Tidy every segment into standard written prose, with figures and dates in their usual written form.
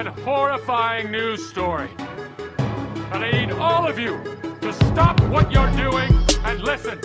and horrifying news story. And I need all of you to stop what you're doing and listen.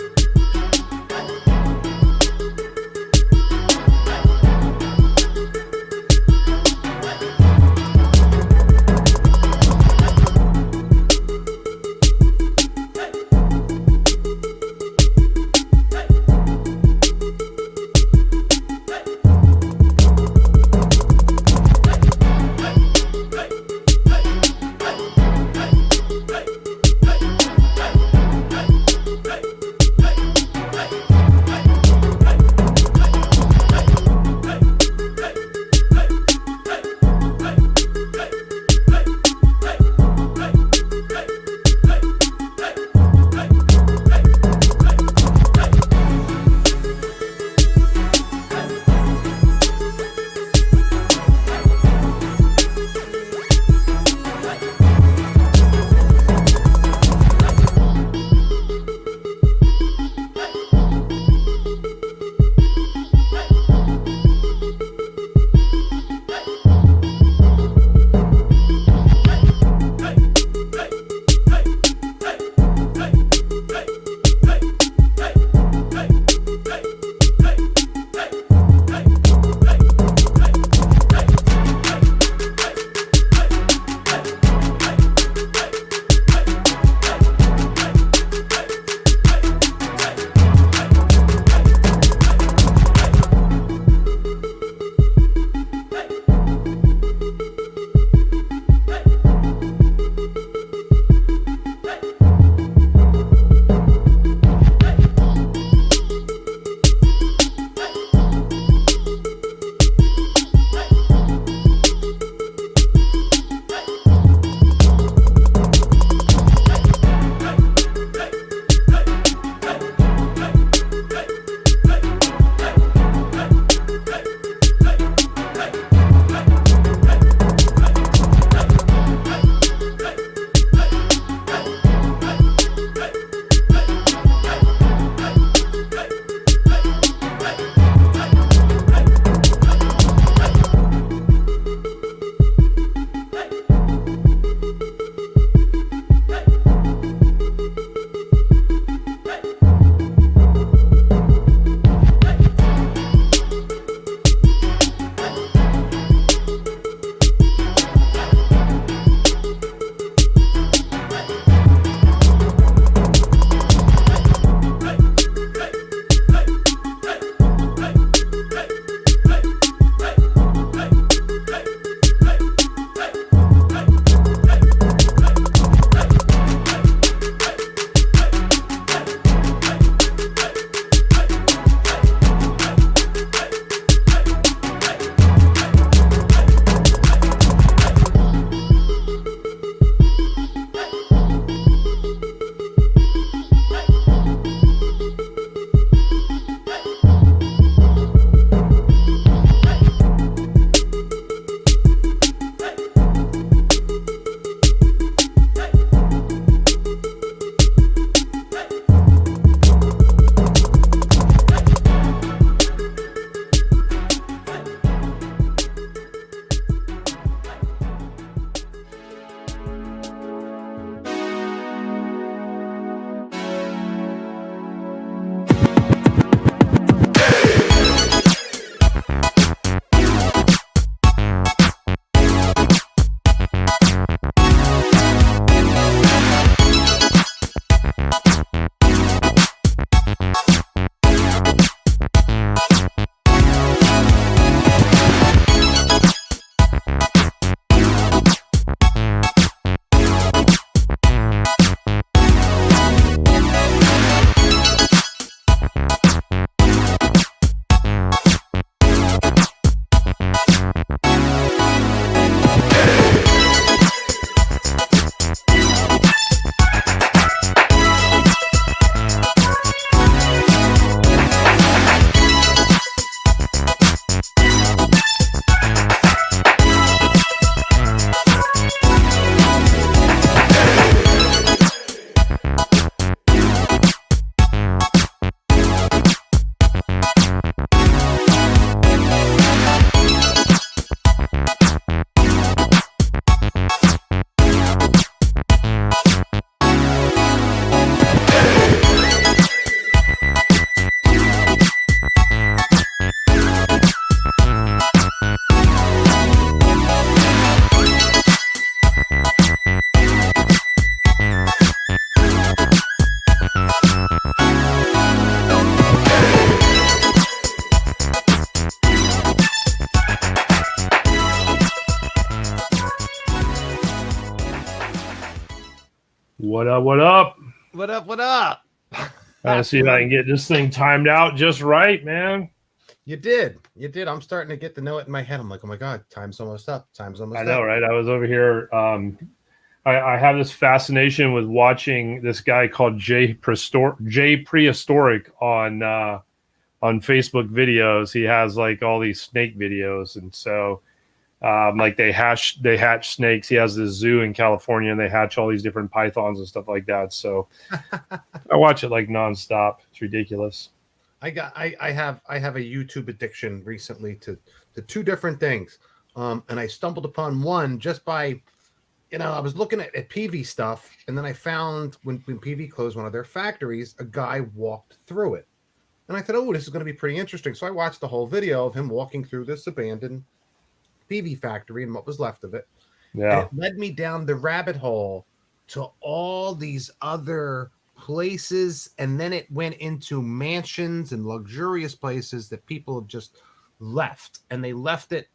What up? What up? What up? What up? See if I can get this thing timed out just right, man. You did. I'm starting to get to know it in my head. I'm like, oh my God, time's almost up. I know, right? I was over here. I have this fascination with watching this guy called Jay Prehistoric on Facebook videos. He has like all these snake videos, and so like they hatch snakes. He has this zoo in California, and they hatch all these different pythons and stuff like that. So I watch it like nonstop. It's ridiculous. I have a YouTube addiction recently to two different things, and I stumbled upon one just by, I was looking at PV stuff, and then I found when PV closed one of their factories, a guy walked through it, and I thought, oh, this is going to be pretty interesting. So I watched the whole video of him walking through this abandoned PV factory and what was left of it. Yeah, and it led me down the rabbit hole to all these other places, and then it went into mansions and luxurious places that people have just left, and they left it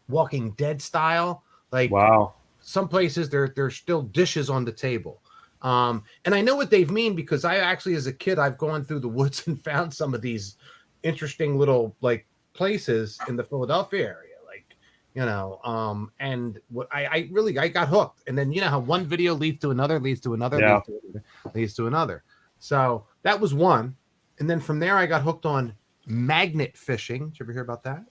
Walking Dead style. Like, wow. Some places there's still dishes on the table. And I know what they mean, because I actually, as a kid, I've gone through the woods and found some of these interesting little like places in the Philadelphia area. And what I got hooked. And then how one video leads to another, leads to another. So that was one. And then from there, I got hooked on magnet fishing. Did you ever hear about that?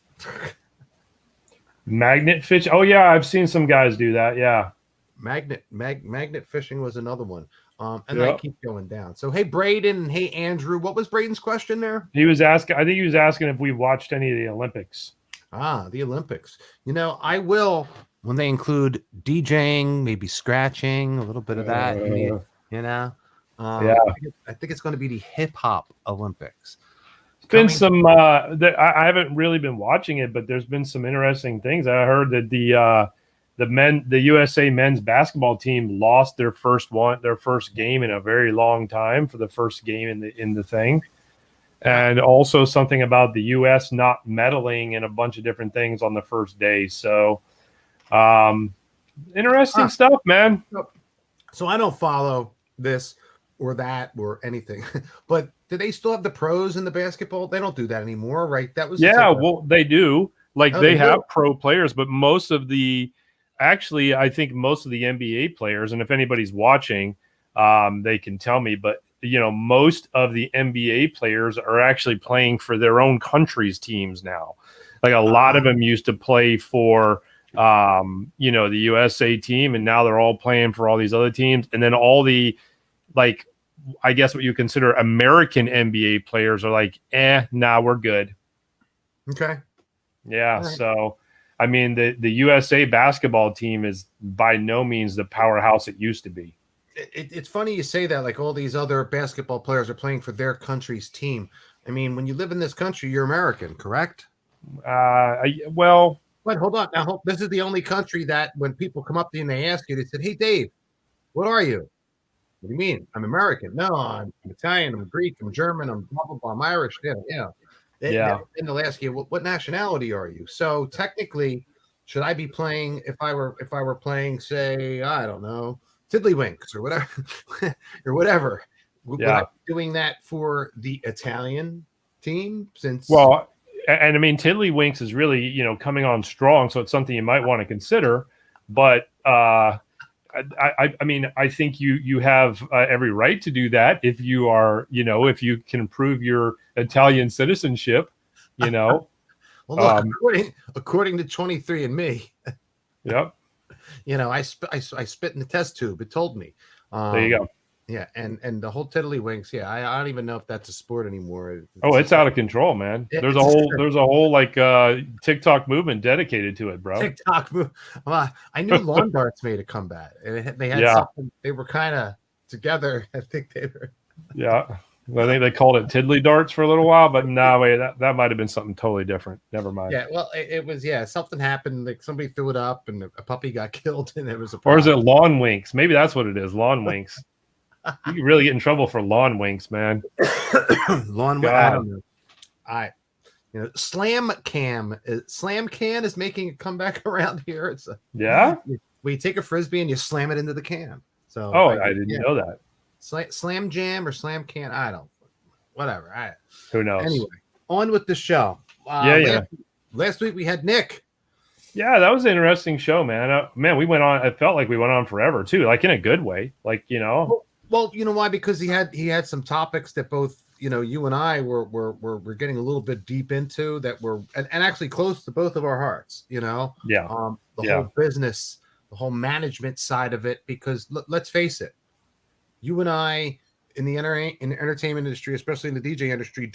Magnet fish? Oh yeah, I've seen some guys do that. Yeah. Magnet fishing was another one. And I keep going down. So hey, Braden, and hey, Andrew, what was Braden's question there? I think he was asking if we watched any of the Olympics. The Olympics. I will, when they include DJing, maybe scratching, a little bit of that. I think it's going to be the hip hop Olympics. Been some I haven't really been watching it, but there's been some interesting things. I heard that the USA men's basketball team lost their first game in a very long time for the first game in the thing. And also something about the U.S. not meddling in a bunch of different things on the first day. So interesting stuff, man. So I don't follow this or that or anything, but do they still have the pros in the basketball? They don't do that anymore, right? That was they do. They have pro players, but I think most of the NBA players, and if anybody's watching, they can tell me, but most of the NBA players are actually playing for their own country's teams now. Like a lot of them used to play for, the USA team, and now they're all playing for all these other teams. And then all the, I guess what you consider American NBA players are like, nah, we're good. Okay. Yeah. Right. So, I mean, the USA basketball team is by no means the powerhouse it used to be. It's funny you say that, like all these other basketball players are playing for their country's team. I mean, when you live in this country, you're American, correct? But hold on. Now, this is the only country that when people come up to you and they ask you, they said, hey, Dave, what are you? What do you mean? I'm American. No, I'm Italian. I'm Greek. I'm German. I'm blah, blah, blah. I'm Irish. Yeah. Then they'll ask you, what nationality are you? So technically, should I be playing, if I were playing, say, I don't know, Tiddlywinks or whatever, would I be doing that for the Italian team? And I mean, Tiddlywinks is really, coming on strong, so it's something you might want to consider. But I mean, I think you have every right to do that if you are, if you can prove your Italian citizenship, Well, look, according to 23andMe, yep. I spit in the test tube. It told me. There you go. Yeah, and the whole Tiddlywinks. Yeah, I don't even know if that's a sport anymore. It's out of control, man. There's a whole like TikTok movement dedicated to it, bro. TikTok move. Well, I knew lawn darts made a comeback. They had something. They were kind of together. I think they were. Yeah. I think they called it Tiddly Darts for a little while, but no, wait, that might have been something totally different. Never mind. Yeah, well, it was, something happened. Like somebody threw it up and a puppy got killed, and it was a problem. Or is it lawn winks? Maybe that's what it is, lawn winks. You can really get in trouble for lawn winks, man. Lawn winks. I don't know. Slam Can is making a comeback around here. It's where you take a Frisbee and you slam it into the can. So I didn't know that. Slam Jam or Slam Can, I don't, whatever. Who knows? Anyway, on with the show. Last week we had Nick. Yeah, that was an interesting show, man. Man, we went on. It felt like we went on forever too, like in a good way. Like, you know. Well, you know why? Because he had some topics that both, you know, you and I were getting a little bit deep into, that were and actually close to both of our hearts. You know. Yeah. The whole business, the whole management side of it. Because let's face it, you and I in the entertainment industry, especially in the DJ industry,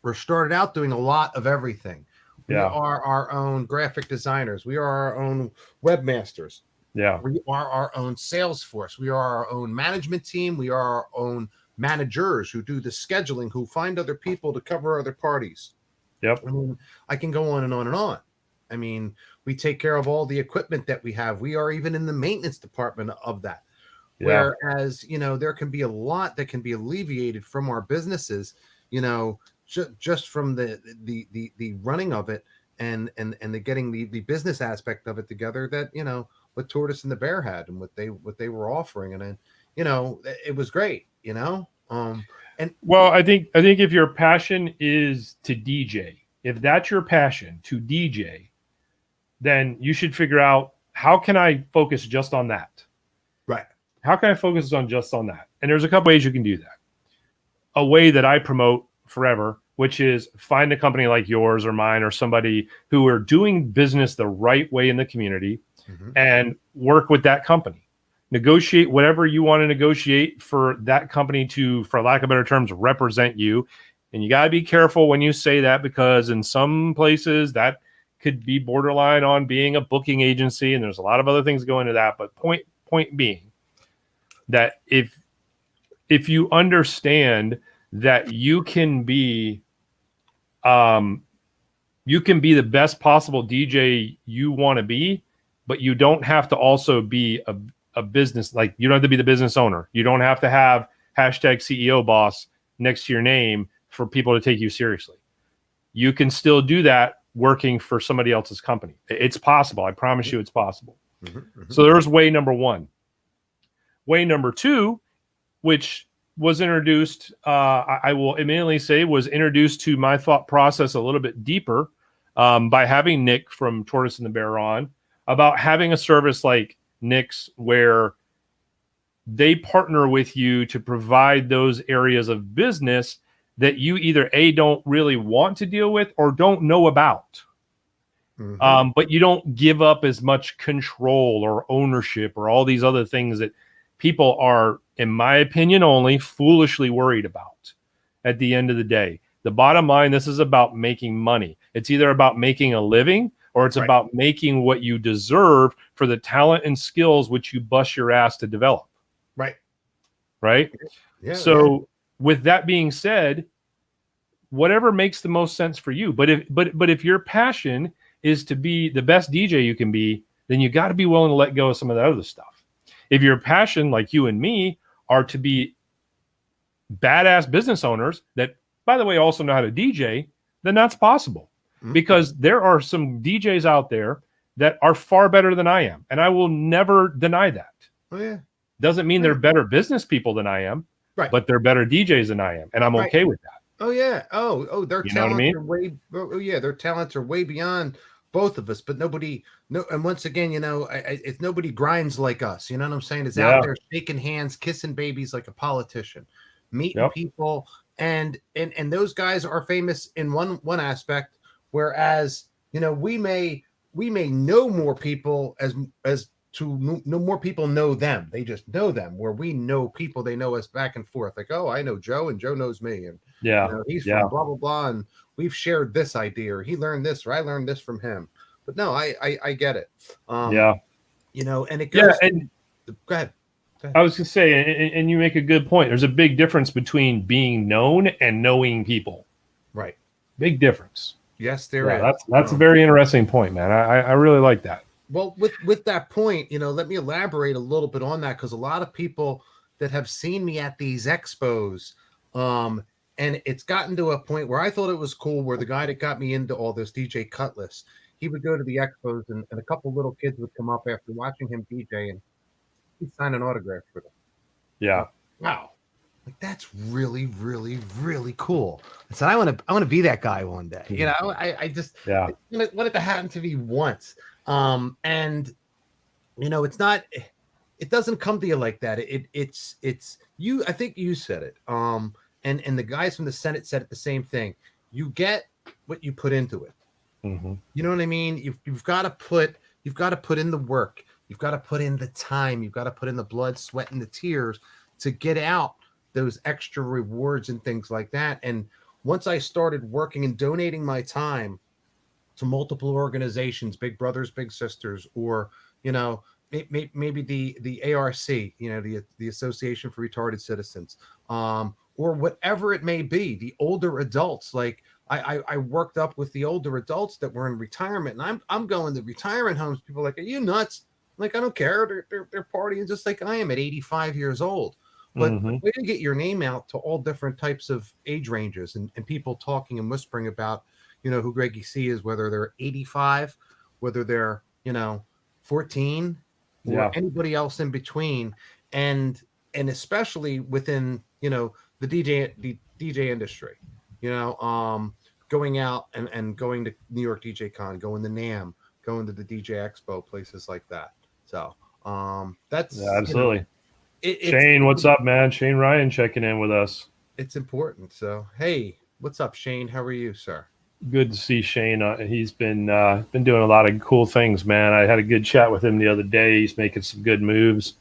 we're started out doing a lot of everything. We are our own graphic designers. We are our own webmasters. Yeah. We are our own sales force. We are our own management team. We are our own managers who do the scheduling, who find other people to cover other parties. Yep. I mean, I can go on and on and on. I mean, we take care of all the equipment that we have. We are even in the maintenance department of that. Yeah. Whereas, you know, there can be a lot that can be alleviated from our businesses, you know, just from the running of it and the getting the business aspect of it together, that, you know, what Tortoise and the Bear had and what they were offering. And then, you know, it was great, you know? And well, I think if your passion is to DJ, if that's your passion to DJ, then you should figure out, how can I focus just on that? Right. How can I focus on just on that? And there's a couple ways you can do that. A way that I promote forever, which is find a company like yours or mine or somebody who are doing business the right way in the community, and work with that company. Negotiate whatever you want to negotiate for that company to, for lack of better terms, represent you. And you got to be careful when you say that, because in some places that could be borderline on being a booking agency, and there's a lot of other things going into that. But point being that if you understand that you can be the best possible DJ you want to be, but you don't have to also be a business, like you don't have to be the business owner. You don't have to have hashtag CEO boss next to your name for people to take you seriously. You can still do that working for somebody else's company. It's possible. I promise you it's possible. So there's way number one. Way number two, which was introduced, I will immediately say was introduced to my thought process a little bit deeper by having Nick from Tortoise and the Bear on, about having a service like Nick's where they partner with you to provide those areas of business that you either don't really want to deal with or don't know about. But you don't give up as much control or ownership or all these other things that people are, in my opinion, only foolishly worried about at the end of the day. The bottom line, this is about making money. It's either about making a living or it's about making what you deserve for the talent and skills which you bust your ass to develop. Right? Yeah. So with that being said, whatever makes the most sense for you. But if your passion is to be the best DJ you can be, then you got to be willing to let go of some of that other stuff. If your passion, like you and me, are to be badass business owners that, by the way, also know how to DJ, then that's possible. Because there are some DJs out there that are far better than I am. And I will never deny that. Oh, yeah. Doesn't mean they're better business people than I am, but they're better DJs than I am. And I'm okay with that. Oh, yeah. Oh, their talents are way, their talents are way beyond both of us, but and once again, you know, it's nobody grinds like us. You know what I'm saying? It's out there shaking hands, kissing babies like a politician, meeting people. And those guys are famous in one aspect. Whereas, you know, we may know more people as to know more people know them. They just know them. Where we know people, they know us back and forth. Like, oh, I know Joe, and Joe knows me, and you know, he's from blah blah blah, and we've shared this idea, or he learned this, or I learned this from him. But no, I get it. You know, and it goes. Go ahead. I was gonna say, and you make a good point. There's a big difference between being known and knowing people. Right. Big difference. Yes, there is. That's a very interesting point, man. I really like that. Well, with that point, you know, let me elaborate a little bit on that, because a lot of people that have seen me at these expos, and it's gotten to a point where I thought it was cool, where the guy that got me into all this, DJ Cutlass, he would go to the expos, and a couple little kids would come up after watching him DJ, and He signed an autograph for them. Yeah. Wow. Like that's really, really, really cool. I said, I want to be that guy one day. You know, I just Yeah. want it to happen to me once. And you know, it doesn't come to you like that. It's you. I think you said it. And the guys from the Senate said it the same thing. You get what you put into it. Mm-hmm. You know what I mean? You've got to put in the work. You've got to put in the time. You've got to put in the blood, sweat, and the tears to get out those extra rewards and things like that. And once I started working and donating my time to multiple organizations, big brothers, big sisters, or, you know, maybe the ARC, you know, the Association for Retarded Citizens, or whatever it may be, the older adults. Like I worked up with the older adults that were in retirement, and I'm going to retirement homes. People are like, are you nuts? I'm like, I don't care. They're partying just like I am at 85 years old. But way to get your name out to all different types of age ranges and people talking and whispering about, you know, who Greggy C is, whether they're 85, whether they're, you know, 14, or anybody else in between. And especially within, you know, the DJ industry, you know, going out and going to New York DJ Con, going to NAMM, going to the DJ Expo, places like that. So that's absolutely. You know, Shane, what's up, man? Shane Ryan checking in with us. It's important. So, hey, what's up, Shane? How are you, sir? Good to see Shane. He's been doing a lot of cool things, man. I had a good chat with him the other day. He's making some good moves.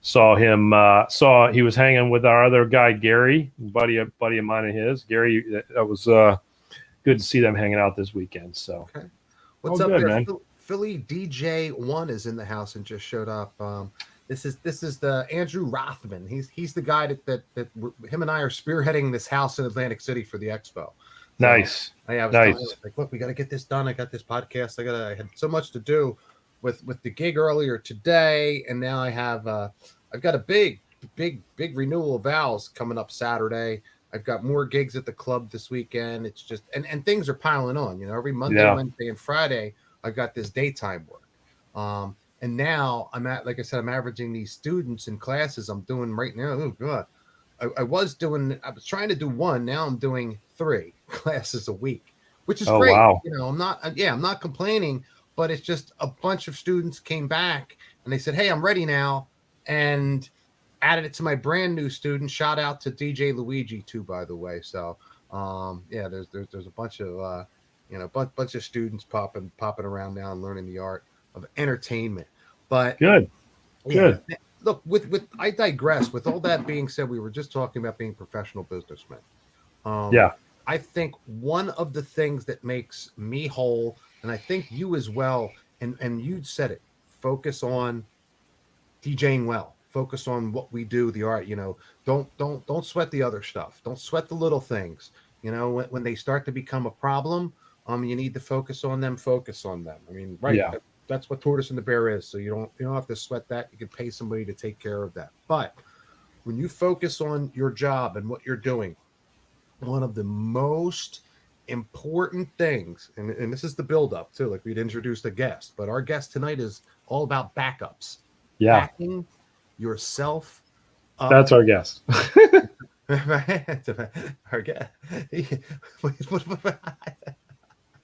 Saw him. He was hanging with our other guy, Gary, buddy of mine and his. Gary, that was good to see them hanging out this weekend. So, okay. What's up, there, man? Philly DJ1 is in the house and just showed up. This is the Andrew Rothman. He's the guy that him and I are spearheading this house in Atlantic City for the expo. So, nice. I was nice. Like, look, we got to get this done. I got this podcast. I had so much to do with the gig earlier today, and now I have I've got a big renewal of vows coming up Saturday. I've got more gigs at the club this weekend. It's just and things are piling on. You know, every Monday, Wednesday, and Friday I've got this daytime work. And now I'm like I said, I'm averaging these students in classes I'm doing right now. Oh God. I was trying to do one. Now I'm doing 3 classes a week, which is great. Wow. You know, I'm not complaining, but it's just a bunch of students came back and they said, hey, I'm ready now. And added it to my brand new students. Shout out to DJ Luigi too, by the way. So, there's a bunch of, bunch of students popping around now and learning the art of entertainment. But good. Look, I digress. With all that being said, we were just talking about being professional businessmen. I think one of the things that makes me whole, and I think you as well, and you said it, focus on DJing well. Focus on what we do, the art. You know, don't sweat the other stuff. Don't sweat the little things. You know, when they start to become a problem, you need to focus on them. I mean, right. Yeah. That's what Tortoise and the Bear is. So you don't have to sweat that. You can pay somebody to take care of that. But when you focus on your job and what you're doing, one of the most important things, and this is the build-up too, like we'd introduced a guest, but our guest tonight is all about backups. Yeah. Backing yourself up. That's our guest. Our guest. I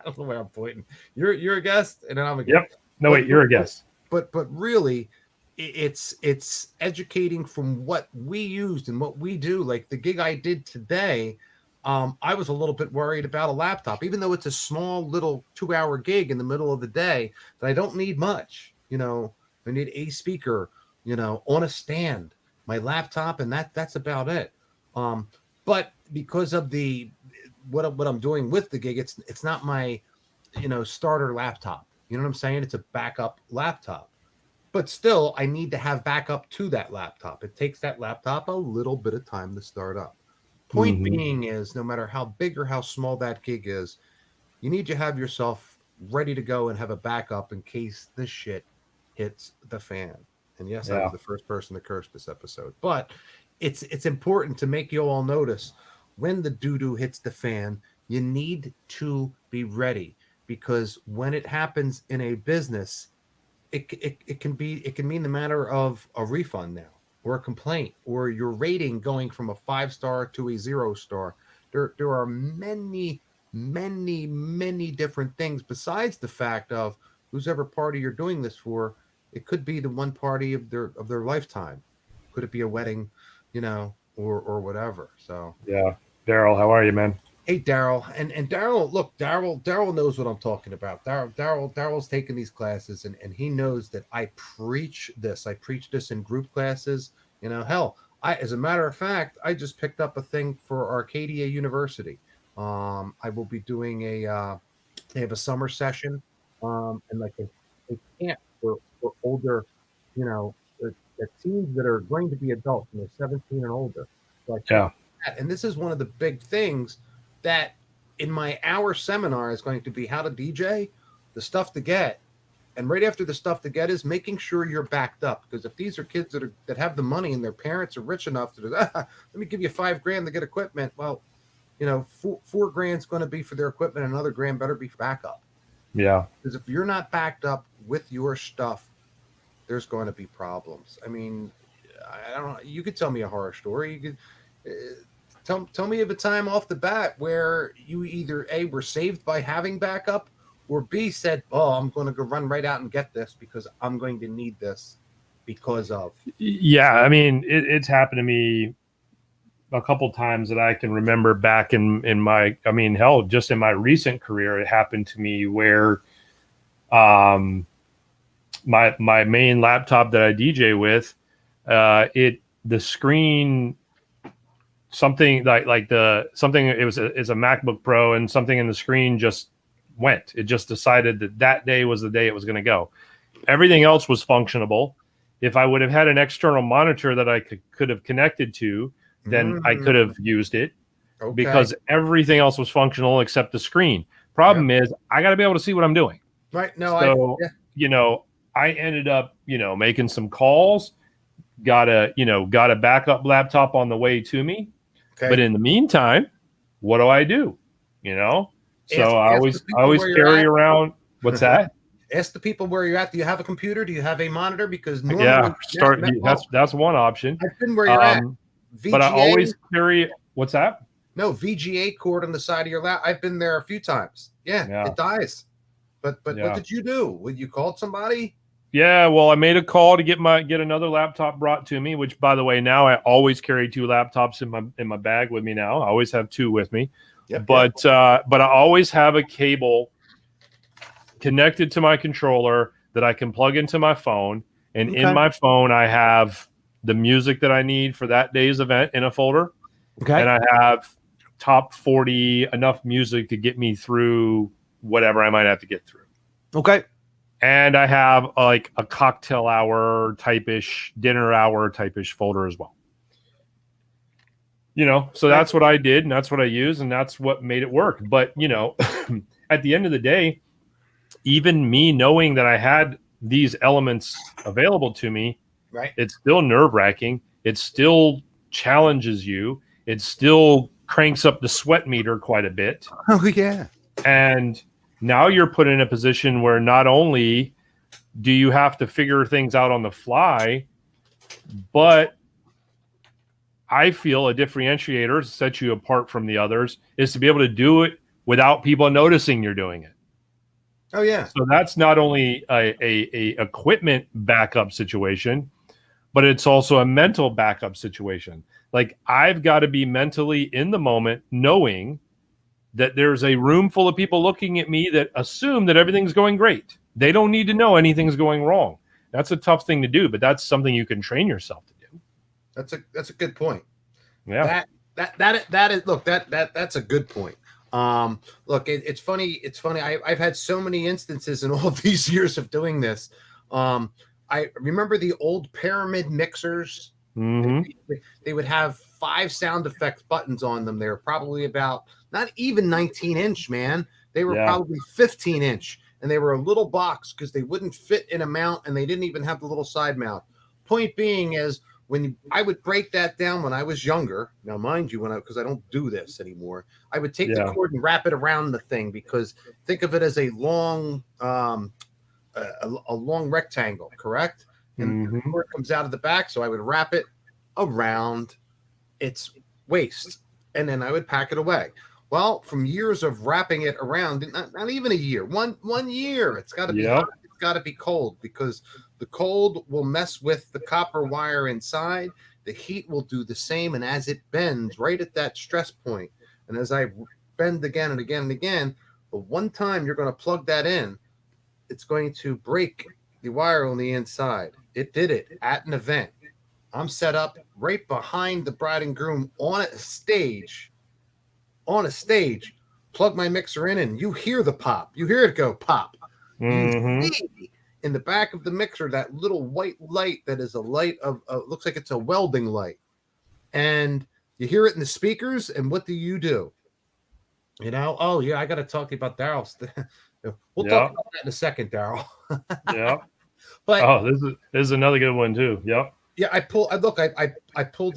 don't know where I'm pointing. You're a guest, and then I'm a guest. Yep. No, wait, you're a guest. But really, it's educating from what we used and what we do. Like the gig I did today, I was a little bit worried about a laptop, even though it's a small little 2-hour gig in the middle of the day. That I don't need much. You know, I need a speaker, you know, on a stand, my laptop, and that's about it. But because of what I'm doing with the gig, it's not my, starter laptop. You know what I'm saying? It's a backup laptop. But still, I need to have backup to that laptop. It takes that laptop a little bit of time to start up. Point being is, no matter how big or how small that gig is, you need to have yourself ready to go and have a backup in case the shit hits the fan. And yes, I was the first person to curse this episode. But it's important to make you all notice when the doo-doo hits the fan, you need to be ready. Because when it happens in a business, it can mean the matter of a refund now, or a complaint, or your rating going from a 5-star to a 0-star. There are many different things besides the fact of who's ever party you're doing this for. It could be the one party of their lifetime. Could it be a wedding, or whatever? So Yeah. Daryl, how are you, man? hey, Daryl, and Daryl, look, Daryl knows what I'm talking about. Daryl's taken these classes, and he knows that I preach this. I preach this in group classes. Hell, as a matter of fact, I just picked up a thing for Arcadia University. I will be doing they have a summer session, and like a camp for older, the teens that are going to be adults, and they're 17 and older. So and this is one of the big things that in my hour seminar is going to be how to DJ, the stuff to get, and right after the stuff to get is making sure you're backed up. Because if these are kids that have the money and their parents are rich enough to let me give you $5,000 to get equipment, well, $4,000 is going to be for their equipment, and another grand better be for backup. Yeah. Because if you're not backed up with your stuff, there's going to be problems. I mean, I don't know. You could tell me a horror story. You could tell me of a time off the bat where you either A, were saved by having backup, or B, said, oh, I'm going to go run right out and get this because I'm going to need this because of. Yeah. I mean, it's happened to me a couple times that I can remember back in my, I mean, hell, just in my recent career, it happened to me where my main laptop that I DJ with, the screen, something it's a MacBook Pro, and something in the screen just went. It just decided that day was the day it was going to go. Everything else was functionable. If I would have had an external monitor that I could have connected to, then I could have used it because everything else was functional except the screen. Problem is I got to be able to see what I'm doing. Right. No, I ended up, making some calls, got a backup laptop on the way to me. Okay. But in the meantime, what do I do? So I always carry around. What's that? Ask the people where you're at. Do you have a computer? Do you have a monitor? Because normally, that's one option. I've been where you're at. VGA, but I always carry. What's that? No, VGA cord on the side of your lap. I've been there a few times. Yeah. It dies. But what did you do? Would you call somebody? Yeah, well, I made a call to get another laptop brought to me, which, by the way, now I always carry 2 laptops in my bag with me now. I always have 2 with me. But I always have a cable connected to my controller that I can plug into my phone. And in my phone, I have the music that I need for that day's event in a folder. Okay. And I have top 40, enough music to get me through whatever I might have to get through. Okay. And I have like a cocktail hour type-ish, dinner hour type-ish folder as well. So that's what I did, and that's what I used, and that's what made it work. But, at the end of the day, even me knowing that I had these elements available to me, right? It's still nerve-wracking. It still challenges you. It still cranks up the sweat meter quite a bit. Oh, yeah. And now you're put in a position where not only do you have to figure things out on the fly, but I feel a differentiator to set you apart from the others is to be able to do it without people noticing you're doing it. Oh, yeah. So that's not only a equipment backup situation, but it's also a mental backup situation. Like, I've got to be mentally in the moment knowing that there's a room full of people looking at me that assume that everything's going great. They don't need to know anything's going wrong. That's a tough thing to do, but that's something you can train yourself to do. That's a good point. Yeah. That's a good point. Look, it's funny. I've had so many instances in all these years of doing this. I remember the old pyramid mixers. Mm-hmm. They would have 5 sound effects buttons on them. They were probably about not even 19-inch, man. They were probably 15-inch, and they were a little box because they wouldn't fit in a mount, and they didn't even have the little side mount. Point being is, when I would break that down when I was younger, now mind you, because I don't do this anymore, I would take the cord and wrap it around the thing, because think of it as a long a long rectangle, correct? And the cord comes out of the back, so I would wrap it around its waist, and then I would pack it away. Well, from years of wrapping it around, not even a year, one year, it's got to be hot, it's got to be cold, because the cold will mess with the copper wire inside. The heat will do the same, and as it bends right at that stress point, and as I bend again and again and again, but one time you're going to plug that in, it's going to break the wire on the inside. It did it at an event. I'm set up right behind the bride and groom on a stage, plug my mixer in, and you hear the pop. You hear it go pop. You see in the back of the mixer that little white light that is a light of looks like it's a welding light. And you hear it in the speakers, and what do? You know, oh, yeah, I got to talk to you about Daryl. We'll talk about that in a second, Daryl. Yeah. But this is another good one, too. Yep. Yeah, I pulled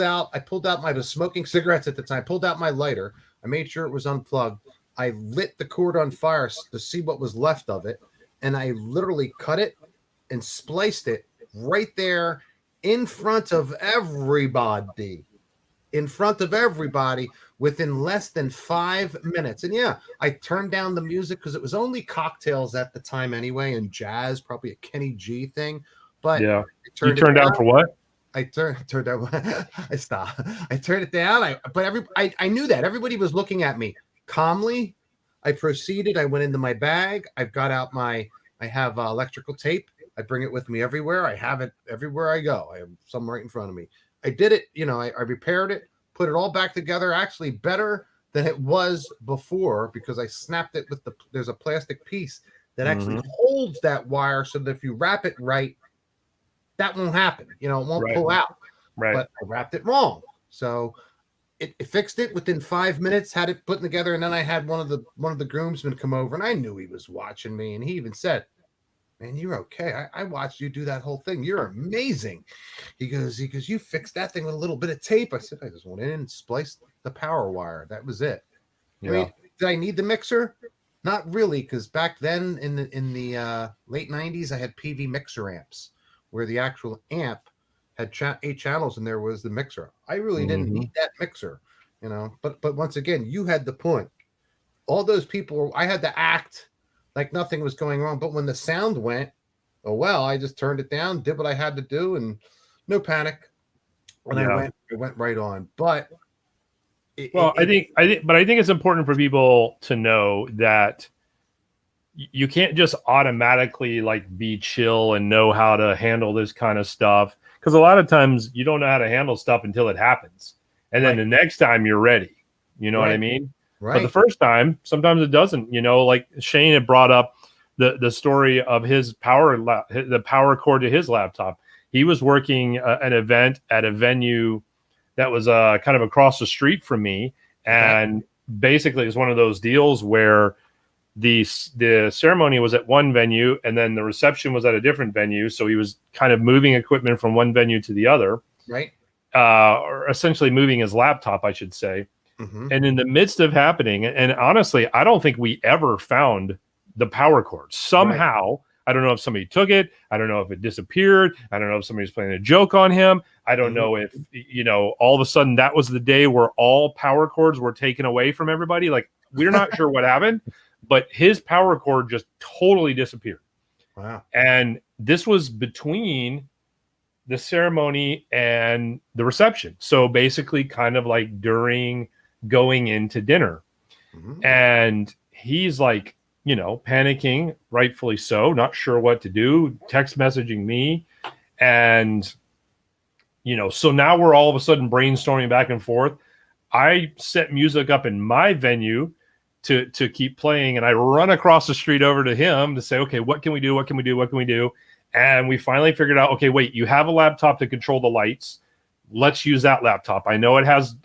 out I was smoking cigarettes at the time, pulled out my lighter. I made sure it was unplugged. I lit the cord on fire to see what was left of it, and I literally cut it and spliced it right there in front of everybody. Within less than 5 minutes. And yeah, I turned down the music because it was only cocktails at the time anyway, and jazz, probably a Kenny G thing. But yeah, you turned down for what? I turned down. I stopped. I turned it down. I knew that everybody was looking at me calmly. I proceeded. I went into my bag. I have electrical tape. I bring it with me everywhere. I have it everywhere I go. I have some right in front of me. I did it. You know, I repaired it, put it all back together. Actually, better than it was before, because I snapped it with there's a plastic piece that actually holds that wire, so that if you wrap it right, that won't happen. You know, it won't pull out. Right. But I wrapped it wrong. So it fixed it within 5 minutes, had it put together, and then I had one of the groomsmen come over, and I knew he was watching me, and he even said, "Man, you're okay. I watched you do that whole thing. You're amazing." He goes, "You fixed that thing with a little bit of tape." I said, "I just went in and spliced the power wire. That was it." Yeah. I mean, did I need the mixer? Not really, because back then in the late 90s, I had PV mixer amps, where the actual amp had 8 channels, and there was the mixer. I really didn't need that mixer, you know. But once again, you had the point. All those people, I had to act like nothing was going wrong. But when the sound went, oh well, I just turned it down, did what I had to do, and no panic. And I went right on. But I think it's important for people to know that you can't just automatically like be chill and know how to handle this kind of stuff, because a lot of times you don't know how to handle stuff until it happens, and then the next time you're ready. You know what I mean? Right. But the first time, sometimes it doesn't. You know, like Shane had brought up the story of his the power cord to his laptop. He was working an event at a venue that was kind of across the street from me, and basically it was one of those deals where the ceremony was at one venue and then the reception was at a different venue. So he was kind of moving equipment from one venue to the other, right? Or essentially moving his laptop, I should say. And in the midst of happening, and honestly, I don't think we ever found the power cord. Somehow, I don't know if somebody took it. I don't know if it disappeared. I don't know if somebody was playing a joke on him. I don't know if, you know, all of a sudden that was the day where all power cords were taken away from everybody. Like, we're not sure what happened, but his power cord just totally disappeared. Wow. And this was between the ceremony and the reception. So basically kind of like during going into dinner. And he's like, you know, panicking, rightfully so, not sure what to do, text messaging me. And, you know, so now we're all of a sudden brainstorming back and forth. I set music up in my venue to keep playing, and I run across the street over to him to say, okay, what can we do? What can we do? What can we do? And we finally figured out, okay, wait, you have a laptop to control the lights. Let's use that laptop. I know it has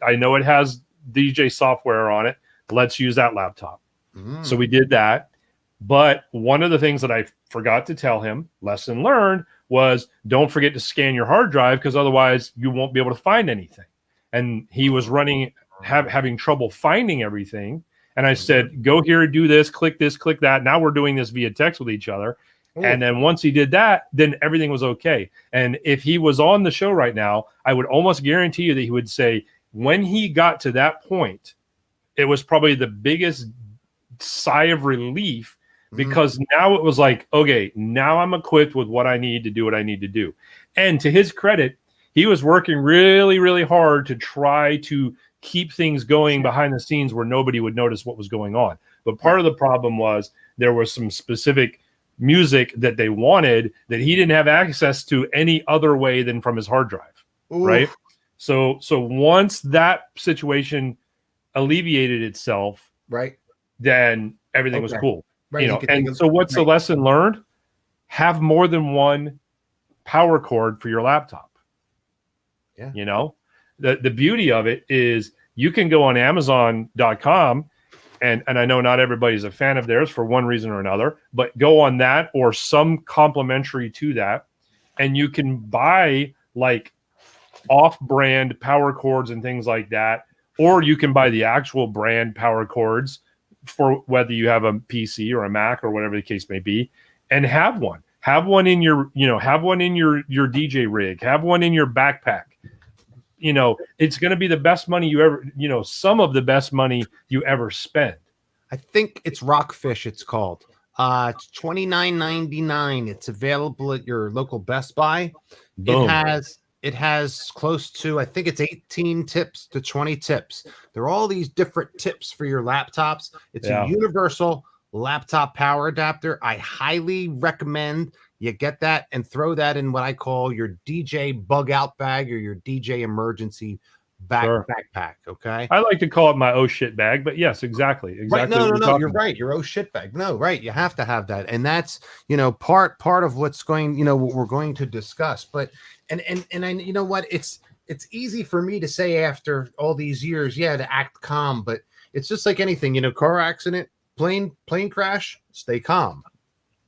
DJ software on it. Let's use that laptop. So we did that. But one of the things that I forgot to tell him, lesson learned, was don't forget to scan your hard drive, because otherwise you won't be able to find anything. And he was having trouble finding everything. And I said, go here, do this, click that. Now we're doing this via text with each other. And then once he did that, then everything was okay. And if he was on the show right now, I would almost guarantee you that he would say when he got to that point, it was probably the biggest sigh of relief, because now it was like, okay, now I'm equipped with what I need to do what I need to do. And to his credit, he was working really, really hard to try to keep things going behind the scenes where nobody would notice what was going on. But part of the problem was there was some specific music that they wanted that he didn't have access to any other way than from his hard drive. Right. So once that situation alleviated itself, right, then everything was cool. Right. You know, and so what's the lesson learned? Have more than one power cord for your laptop. Yeah. You know, the beauty of it is you can go on Amazon.com, and I know not everybody's a fan of theirs for one reason or another, but go on that or some complementary to that, and you can buy like off-brand power cords and things like that, or you can buy the actual brand power cords for whether you have a PC or a Mac or whatever the case may be, and have one in your, have one in your DJ rig, have one in your backpack. You know, it's going to be the best money you ever, some of the best money you ever spend. I think it's Rockfish. It's called. It's $29.99. It's available at your local Best Buy. Boom. It has close to, I think it's 18 tips to 20 tips. There are all these different tips for your laptops. It's a universal laptop power adapter. I highly recommend you get that and throw that in what I call your DJ bug out bag or your DJ emergency backpack. Okay. I like to call it my oh shit bag, but yes, exactly. Right. No, you're right. Your oh shit bag. No, right. You have to have that. And that's, part of what's going, what we're going to discuss. But, and I, you know what, it's easy for me to say after all these years, to act calm, but it's just like anything, car accident, plane crash, stay calm.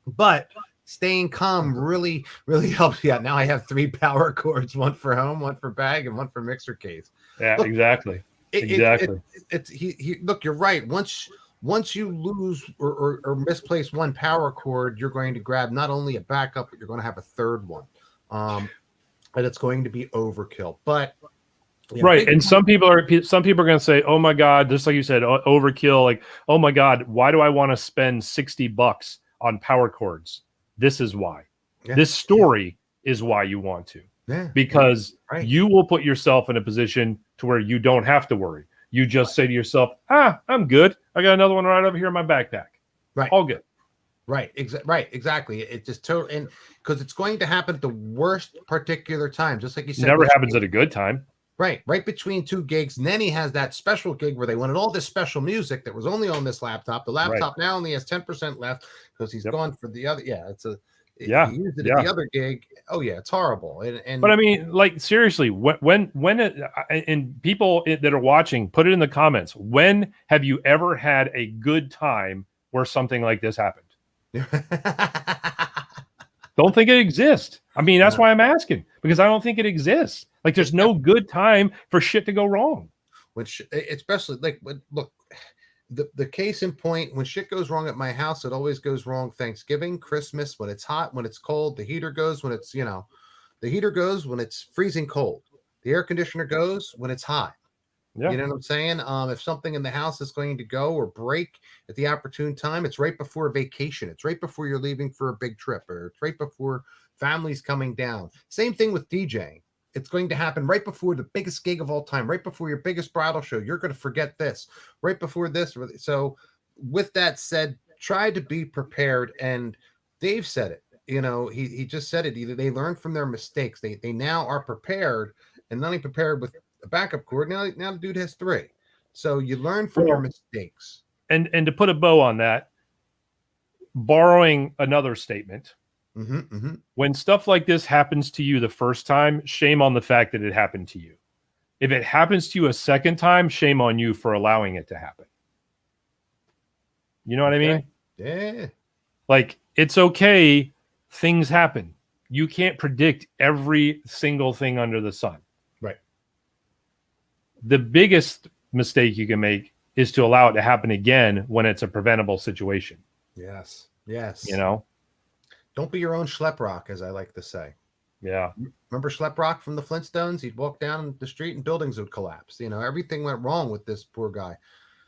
But staying calm really, really helps you out. Now I have 3 power cords, one for home, one for bag, and one for mixer case. Yeah, look, exactly. Look, you're right. Once you lose or misplace one power cord, you're going to grab not only a backup, but you're going to have a third one. And it's going to be overkill. But right. And some people are going to say, oh my God, just like you said, overkill. Like, oh my God, why do I want to spend $60 on power cords? This is why. Yeah. This story is why you want to. Yeah. Because you will put yourself in a position to where you don't have to worry. You just say to yourself, I'm good. I got another one right over here in my backpack. Right. All good. Right. Exactly. It just totally, and because it's going to happen at the worst particular time, just like you said. It never happens at a good time. Right between 2 gigs. And then he has that special gig where they wanted all this special music that was only on this laptop. The laptop now only has 10% left because he's gone for the other. Yeah, he used it at the other gig. Oh yeah, it's horrible. And but I mean, like seriously, when and people that are watching, put it in the comments. When have you ever had a good time where something like this happened? Don't think it exists. I mean, that's why I'm asking, because I don't think it exists. Like, there's no good time for shit to go wrong. Which, especially like, look, the case in point, when shit goes wrong at my house, it always goes wrong. Thanksgiving, Christmas, when it's hot, when it's cold, the heater goes when it's, the heater goes when it's freezing cold. The air conditioner goes when it's hot. Yeah. You know what I'm saying? If something in the house is going to go or break at the opportune time, it's right before vacation. It's right before you're leaving for a big trip, or it's right before family's coming down. Same thing with DJing. It's going to happen right before the biggest gig of all time, right before your biggest bridal show. You're going to forget this right before this. So with that said, try to be prepared. And Dave said it, he just said it. Either they learn from their mistakes. They now are prepared, and not only prepared with a backup cord. Now the dude has 3. So you learn from your mistakes. And to put a bow on that, borrowing another statement, when stuff like this happens to you the first time, shame on the fact that it happened to you. If it happens to you a second time, shame on you for allowing it to happen. You know what I mean? Yeah. Like, it's okay. Things happen. You can't predict every single thing under the sun. Right. The biggest mistake you can make is to allow it to happen again when it's a preventable situation. Yes. Don't be your own schleprock, as I like to say. Yeah. Remember Schleprock from the Flintstones? He'd walk down the street and buildings would collapse. Everything went wrong with this poor guy.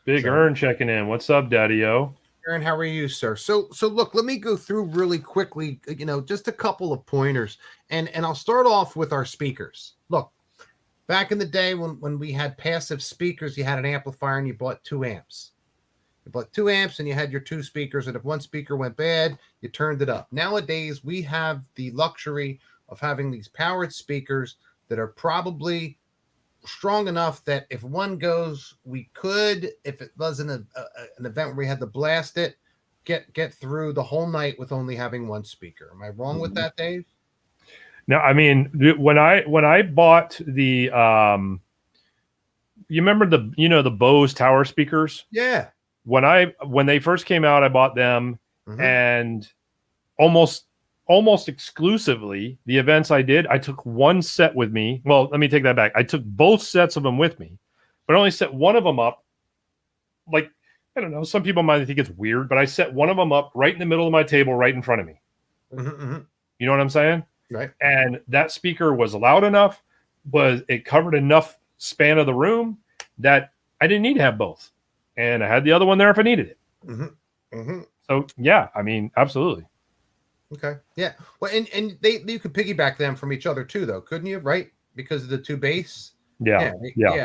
Big Earn checking in. What's up, Daddy-O? Aaron, how are you, sir? So look, let me go through really quickly, just a couple of pointers. And I'll start off with our speakers. Look, back in the day when we had passive speakers, you had an amplifier and you bought 2 amps. You bought 2 amps and you had your 2 speakers. And if one speaker went bad, you turned it up. Nowadays, we have the luxury of having these powered speakers that are probably strong enough that if one goes, we could, if it wasn't an event where we had to blast it, get through the whole night with only having 1 speaker. Am I wrong with that, Dave? No, I mean, when I bought the you remember the Bose tower speakers? Yeah. When they first came out, I bought them, and almost exclusively the events I did, I took 1 set with me. Well, let me take that back. I took both sets of them with me, but I only set one of them up. Like, I don't know, some people might think it's weird, but I set one of them up right in the middle of my table, right in front of me. You know what I'm saying? Right. And that speaker was loud enough, it covered enough span of the room that I didn't need to have both. And I had the other one there if I needed it. So yeah, I mean, absolutely. Okay. Yeah. Well, and you could piggyback them from each other too, though, couldn't you? Right? Because of the 2 bass. Yeah.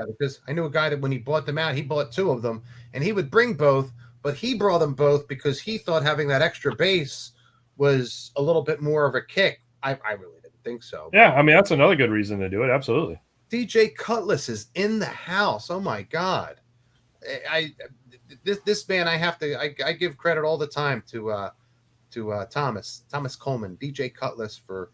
Because I knew a guy that when he bought them out, he bought 2 of them, and he would bring both, but he brought them both because he thought having that extra bass was a little bit more of a kick. I really didn't think so. Yeah. I mean, that's another good reason to do it. Absolutely. DJ Cutlass is in the house. Oh my God. This man, I give credit all the time to Thomas Coleman, DJ Cutlass for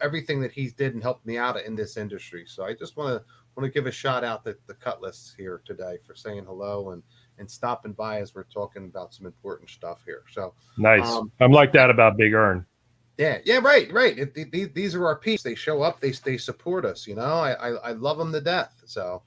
everything that he's did and helped me out in this industry. So I just want to give a shout out to the Cutlass here today for saying hello and stopping by as we're talking about some important stuff here. So nice. I'm like that about Big Earn. Yeah, right. These are our peeps. They show up. They support us. I love them to death. So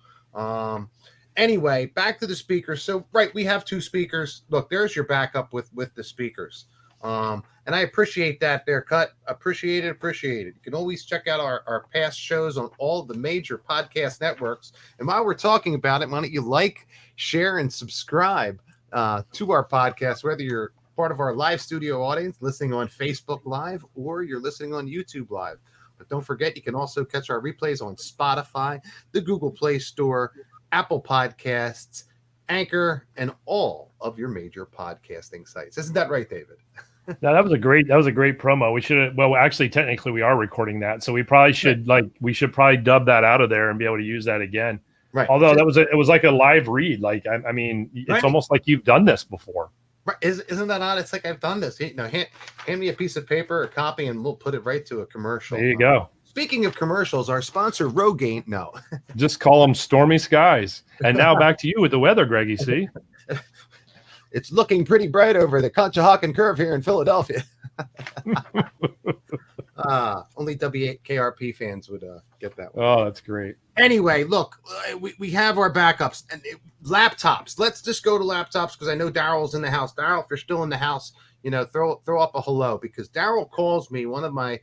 anyway, back to the speakers. So right, we have 2 speakers. Look, there's your backup with the speakers. And I appreciate that there, Cut. Appreciate it. You can always check out our past shows on all the major podcast networks. And while we're talking about it, why don't you like, share, and subscribe to our podcast, whether you're part of our live studio audience listening on Facebook Live or you're listening on YouTube Live. But don't forget, you can also catch our replays on Spotify, the Google Play Store, Apple Podcasts, Anchor, and all of your major podcasting sites. Isn't that right, David? No, that was a great promo. We should actually technically we are recording that, so we probably should probably dub that out of there and be able to use that again. Right. Although it was like a live read. Like I mean, it's almost like you've done this before. Right. Isn't that odd? It's like I've done this. Hand me a piece of paper, a copy, and we'll put it right to a commercial. There you go. Speaking of commercials, our sponsor Rogaine. No, just call them stormy skies. And now back to you with the weather, Greggy. See. It's looking pretty bright over the Conshohocken Curve here in Philadelphia. Only WKRP fans would get that one. Oh, that's great. Anyway, look, we have our backups and laptops. Let's just go to laptops because I know Daryl's in the house. Daryl, if you're still in the house, throw up a hello, because Daryl calls me, one of my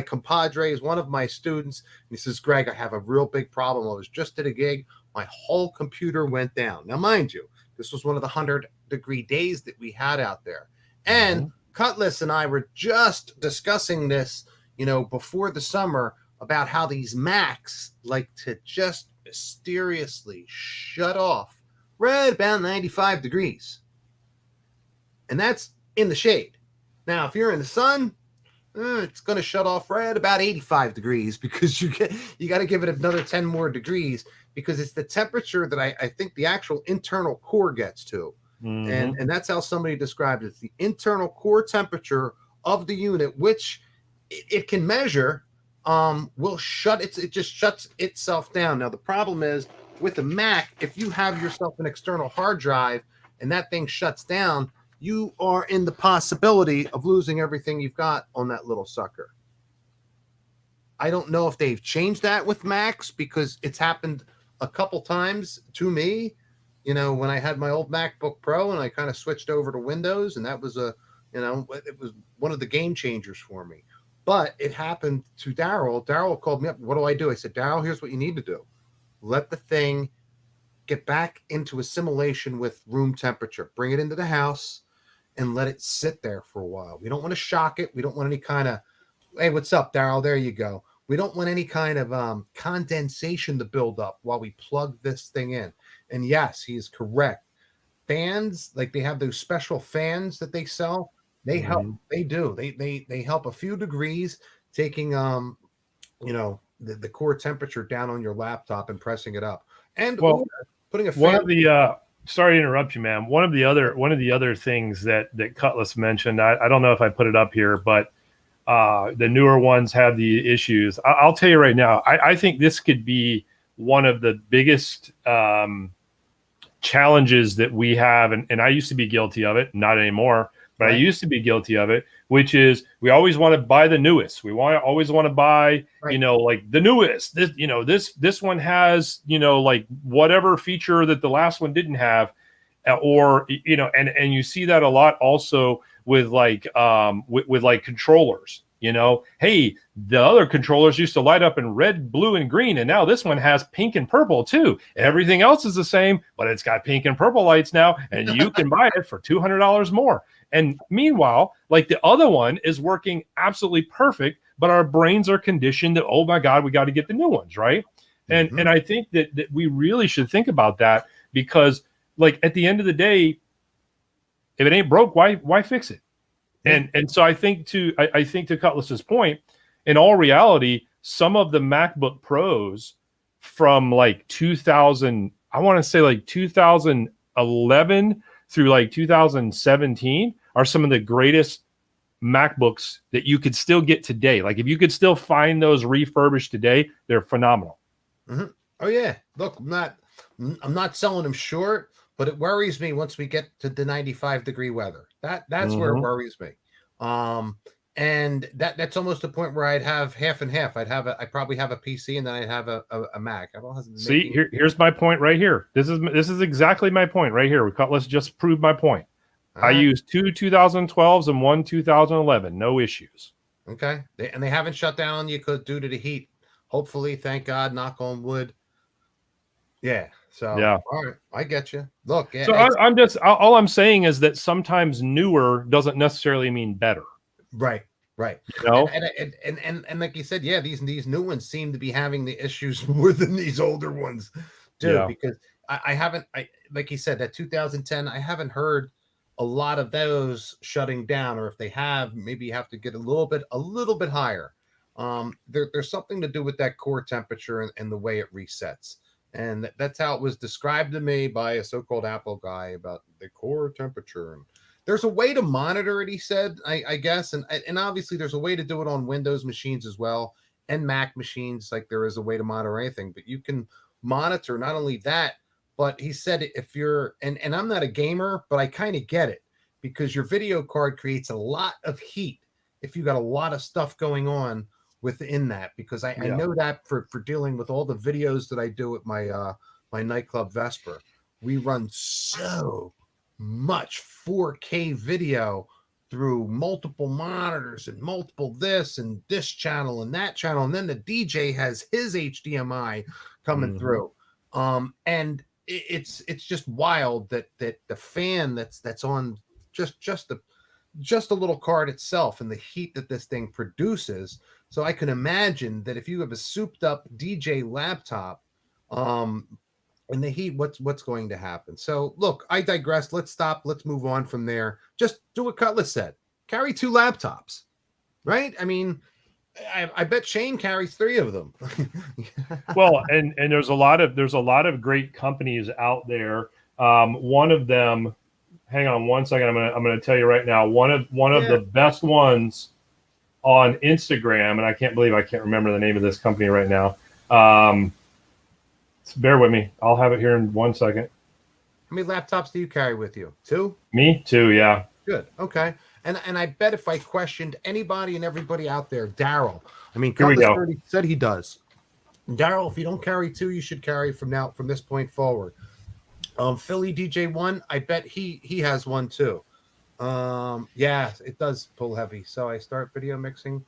compadres, one of my students, and he says, Greg, I have a real big problem. I was just at a gig. My whole computer went down. Now, mind you, this was one of the 100-degree days that we had out there. And Cutlass and I were just discussing this, before the summer, about how these Macs like to just mysteriously shut off right about 95 degrees. And that's in the shade. Now, if you're in the sun, it's going to shut off right about 85 degrees because you got to give it another 10 more degrees, because it's the temperature that I think the actual internal core gets to. And that's how somebody described it. It's the internal core temperature of the unit, which it can measure, it just shuts itself down. Now, the problem is with the Mac, if you have yourself an external hard drive and that thing shuts down, you are in the possibility of losing everything you've got on that little sucker. I don't know if they've changed that with Macs, because it's happened a couple times to me, when I had my old MacBook Pro and I kind of switched over to Windows, and that was a You know, it was one of the game changers for me. But it happened to Daryl. Daryl called me up. What do I do? I said, Daryl, here's what you need to do. Let the thing get back into assimilation with room temperature. Bring it into the house and let it sit there for a while. We don't want to shock it. We don't want any kind of, hey, what's up, Daryl? There you go. We don't want any kind of condensation to build up while we plug this thing in. And yes, he is correct. Fans, like they have those special fans that they sell. They help. They do. They help a few degrees, taking the core temperature down on your laptop and pressing it up. And putting a fan. One of the sorry to interrupt you, man. One of the other things that Cutlass mentioned, I don't know if I put it up here, but the newer ones have the issues. I'll tell you right now, I think this could be one of the biggest challenges that we have, and I used to be guilty of it, not anymore, but right. I used to be guilty of it, which is we always want to buy the newest. We always want to buy, right. Like the newest. This one has, like whatever feature that the last one didn't have, or and you see that a lot also with like controllers. Hey, the other controllers used to light up in red, blue, and green, and now this one has pink and purple too. Everything else is the same, but it's got pink and purple lights now, and you can buy it for $200 more. And meanwhile, like the other one is working absolutely perfect, but our brains are conditioned that, oh my God, we got to get the new ones, right? And I think that we really should think about that, because like at the end of the day, if it ain't broke, why fix it? And so I think to Cutlass's point, in all reality, some of the MacBook Pros from like 2000, I want to say like 2011 through like 2017 are some of the greatest MacBooks that you could still get today. Like if you could still find those refurbished today, they're phenomenal. Mm-hmm. Oh yeah, look, I'm not selling them short. But it worries me once we get to the 95-degree weather. That's where it worries me. And that's almost the point where I'd have half and half. I'd probably have a PC and then I'd have a Mac. See, here's my point right here. This is exactly my point right here. Cutlass just proved my point. I used 2 2012s and 1 2011. No issues. Okay. They haven't shut down on you due to the heat. Hopefully, thank God, knock on wood. Yeah. So yeah, all right, I get you. Look, so all I'm saying is that sometimes newer doesn't necessarily mean better. Right. And like you said, yeah, these new ones seem to be having the issues more than these older ones do, because I haven't, like you said, that 2010, I haven't heard a lot of those shutting down, or if they have, maybe you have to get a little bit higher. There's something to do with that core temperature and the way it resets. And that's how it was described to me by a so-called Apple guy about the core temperature. And there's a way to monitor it, he said, I guess. And obviously there's a way to do it on Windows machines as well, and Mac machines, like there is a way to monitor anything. But you can monitor not only that, but he said if you're, and I'm not a gamer, but I kind of get it, because your video card creates a lot of heat if you got a lot of stuff going on within that, because I know that for dealing with all the videos that I do at my my nightclub Vesper, we run so much 4K video through multiple monitors and multiple this and this channel and that channel, and then the DJ has his HDMI coming through, and it's just wild that the fan that's on just a little card itself and the heat that this thing produces. So I can imagine that if you have a souped up DJ laptop, and the heat, what's going to happen? So look, I digress. Let's stop. Let's move on from there. Just do what Cutlass said. Carry 2 laptops, right? I mean, I bet Shane carries 3 of them. Well, and there's a lot of great companies out there. One of them, hang on one second. I'm gonna tell you right now. One of the best ones on Instagram, and I can't remember the name of this company right now. Bear with me. I'll have it here in 1 second. How many laptops do you carry with you? 2? Me? 2, yeah. Good. Okay. And I bet if I questioned anybody and everybody out there, Daryl, I mean, Cutlass already said he does. Daryl, if you don't carry 2, you should carry from this point forward. Philly DJ1, I bet he has one too. Yeah, it does pull heavy. So I start video mixing.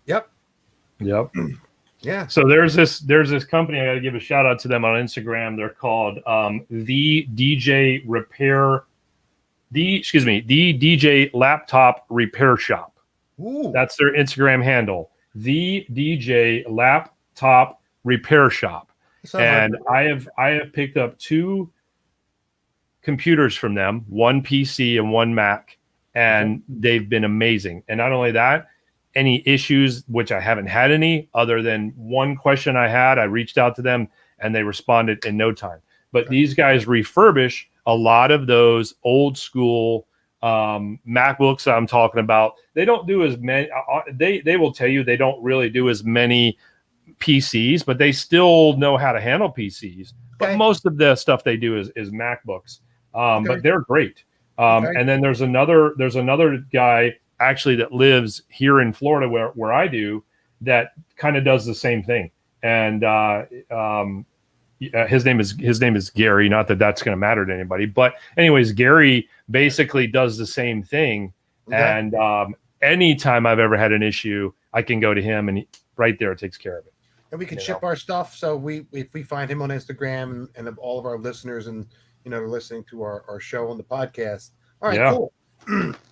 Yep. Yeah. So there's this company. I got to give a shout out to them on Instagram. They're called the DJ Laptop Repair Shop. Ooh. That's their Instagram handle. The DJ Laptop Repair Shop. And I have picked up 2 computers from them, one PC and one Mac, and they've been amazing. And not only that, any issues, which I haven't had any, other than one question I had, I reached out to them and they responded in no time. But these guys refurbish a lot of those old school MacBooks I'm talking about. They don't do as many. They will tell you they don't really do as many PCs, but they still know how to handle PCs. But most of the stuff they do is MacBooks. But they're great. And then there's another guy actually that lives here in Florida where I do, that kind of does the same thing. And his name is Gary. Not that that's going to matter to anybody, but anyways, Gary basically does the same thing. And anytime I've ever had an issue, I can go to him, and right there it takes care of it. And we can ship our stuff. So if we find him on Instagram, and all of our listeners, and they're listening to our show on the podcast. All right, cool.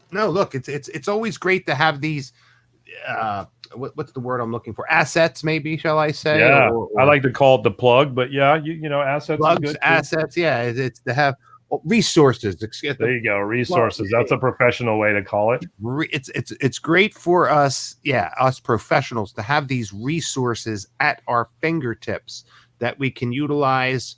No, look, it's always great to have these. What's the word I'm looking for? Assets, maybe, shall I say? Yeah, or I like to call it the plug, but yeah, you know, assets. Plugs, is good assets. Too. Yeah, it's to have resources. There you go, resources. That's a professional way to call it. It's great for us, us professionals, to have these resources at our fingertips that we can utilize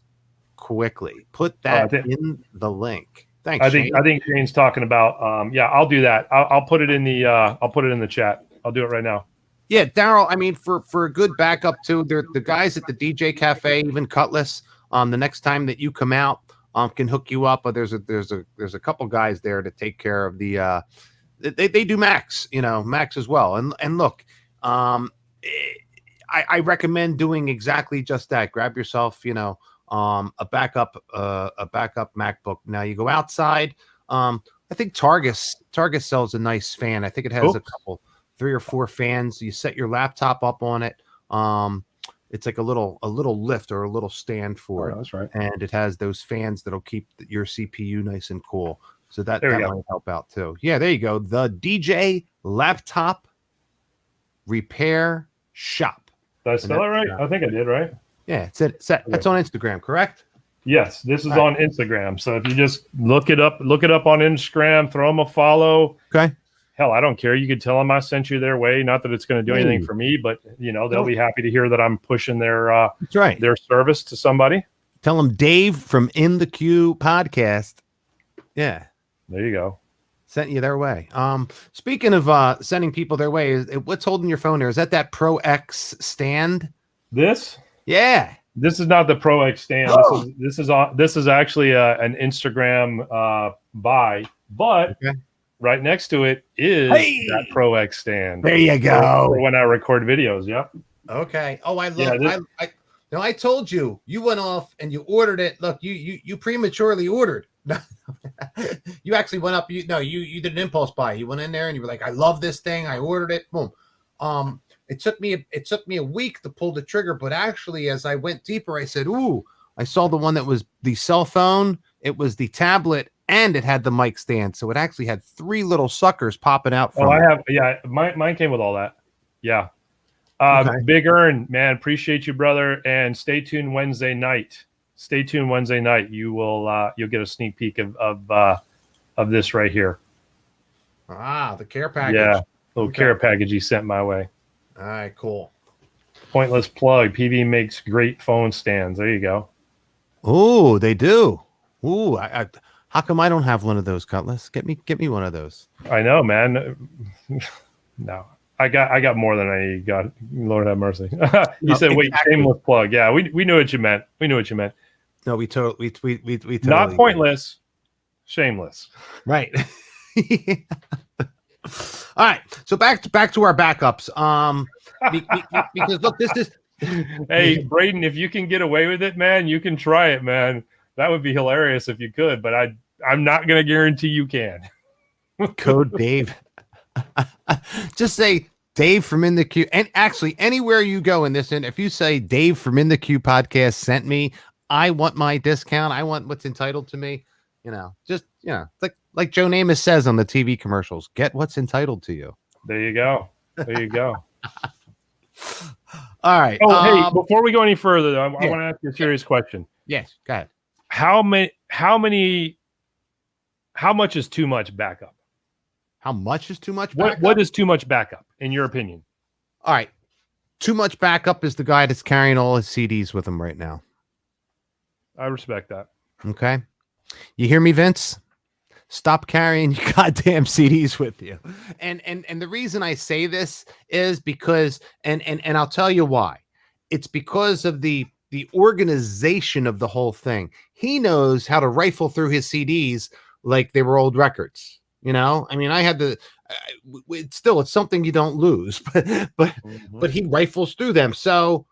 quickly. Put that in the link. Thanks. I think Shane's talking about. I'll do that. I'll put it in the chat. I'll do it right now. Yeah, Daryl. I mean, for a good backup too, the guys at the DJ Cafe, even Cutlass. The next time that you come out, can hook you up. But there's a couple guys there to take care of the. They do Macs, Macs as well. And look, I recommend doing exactly just that. Grab yourself, a backup MacBook. Now you go outside. I think Targus sells a nice fan. I think it has a couple. 3 or 4 fans. You set your laptop up on it. It's like a little lift or a little stand for it. That's right. And it has those fans that'll keep your CPU nice and cool. So that might help out too. Yeah, there you go. The DJ Laptop Repair Shop. Did I spell it right? I think I did, right? Yeah, that's on Instagram, correct? Yes, this is on Instagram. So if you just look it up on Instagram, throw them a follow. Okay. Hell, I don't care. You could tell them I sent you their way. Not that it's going to do anything for me, but they'll be happy to hear that I'm pushing their their service to somebody. Tell them Dave from In the Cue Podcast. Yeah, there you go. Sent you their way. Speaking of sending people their way, what's holding your phone there? Is that Pro X stand? This? Yeah. This is not the Pro X stand. This is actually an Instagram buy, but. Okay. Right next to it is that Pro X stand. There you go. For when I record videos. Yep. Okay. Oh, I love. I told you went off and you ordered it. Look, you prematurely ordered. You actually went up. You did an impulse buy. You went in there and you were like, I love this thing. I ordered it. Boom. It took me a week to pull the trigger, but actually, as I went deeper, I said, ooh, I saw the one that was the cell phone. It was the tablet. And it had the mic stand, so it actually had 3 little suckers popping out from it. Mine came with all that. Yeah. Big Earn, man, appreciate you, brother. And stay tuned Wednesday night. You will you'll get a sneak peek of this right here. The care package. Yeah, little care package he sent my way. All right, cool. Pointless plug. PV makes great phone stands. There you go. Oh, they do. Ooh, how come I don't have one of those, Cutlass? Get me one of those. I know, man. No, I got more than I need. God, Lord have mercy. You said, wait, shameless plug. Yeah, we knew what you meant. No, we totally not pointless, shameless. Right. All right. So back to our backups. Because look, this is. Hey, Braden, if you can get away with it, man, you can try it, man. That would be hilarious if you could, but I'm not going to guarantee you can. Code Dave. Just say Dave from In the Cue. And actually, anywhere you go in this, and if you say Dave from In the Cue podcast sent me, I want my discount. I want what's entitled to me. Just like Joe Namath says on the TV commercials, get what's entitled to you. There you go. There you go. All right. Oh, hey, before we go any further, though, I want to ask you a serious question. Yes, go ahead. How much is too much backup? How much is too much backup? What is too much backup, in your opinion? All right. Too much backup is the guy that's carrying all his CDs with him right now. I respect that. Okay. You hear me, Vince? Stop carrying your goddamn CDs with you. And the reason I say this is because, and I'll tell you why. It's because of the organization of the whole thing. He knows how to rifle through his CDs like they were old records. I mean, I had to. It's something you don't lose, but he rifles through them. So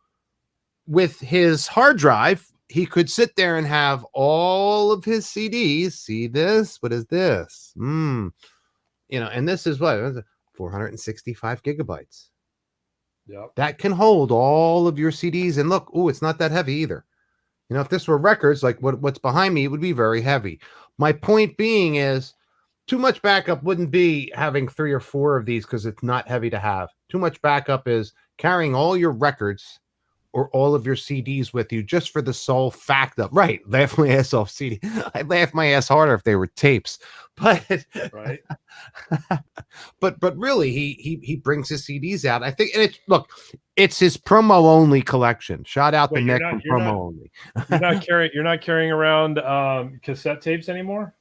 with his hard drive, he could sit there and have all of his CDs. See this? What is this? And this is what 465 gigabytes. Yeah, that can hold all of your CDs. And look, it's not that heavy either. If this were records like what's behind me, it would be very heavy. My point being is, too much backup wouldn't be having 3 or 4 of these because it's not heavy to have. Too much backup is carrying all your records or all of your CDs with you just for the sole fact of, right, laugh my ass off CD. I'd laugh my ass harder if they were tapes. But right. but really, he brings his CDs out. I think, and it's his promo only collection. Shout out to Nick from promo only. You're not carrying around cassette tapes anymore?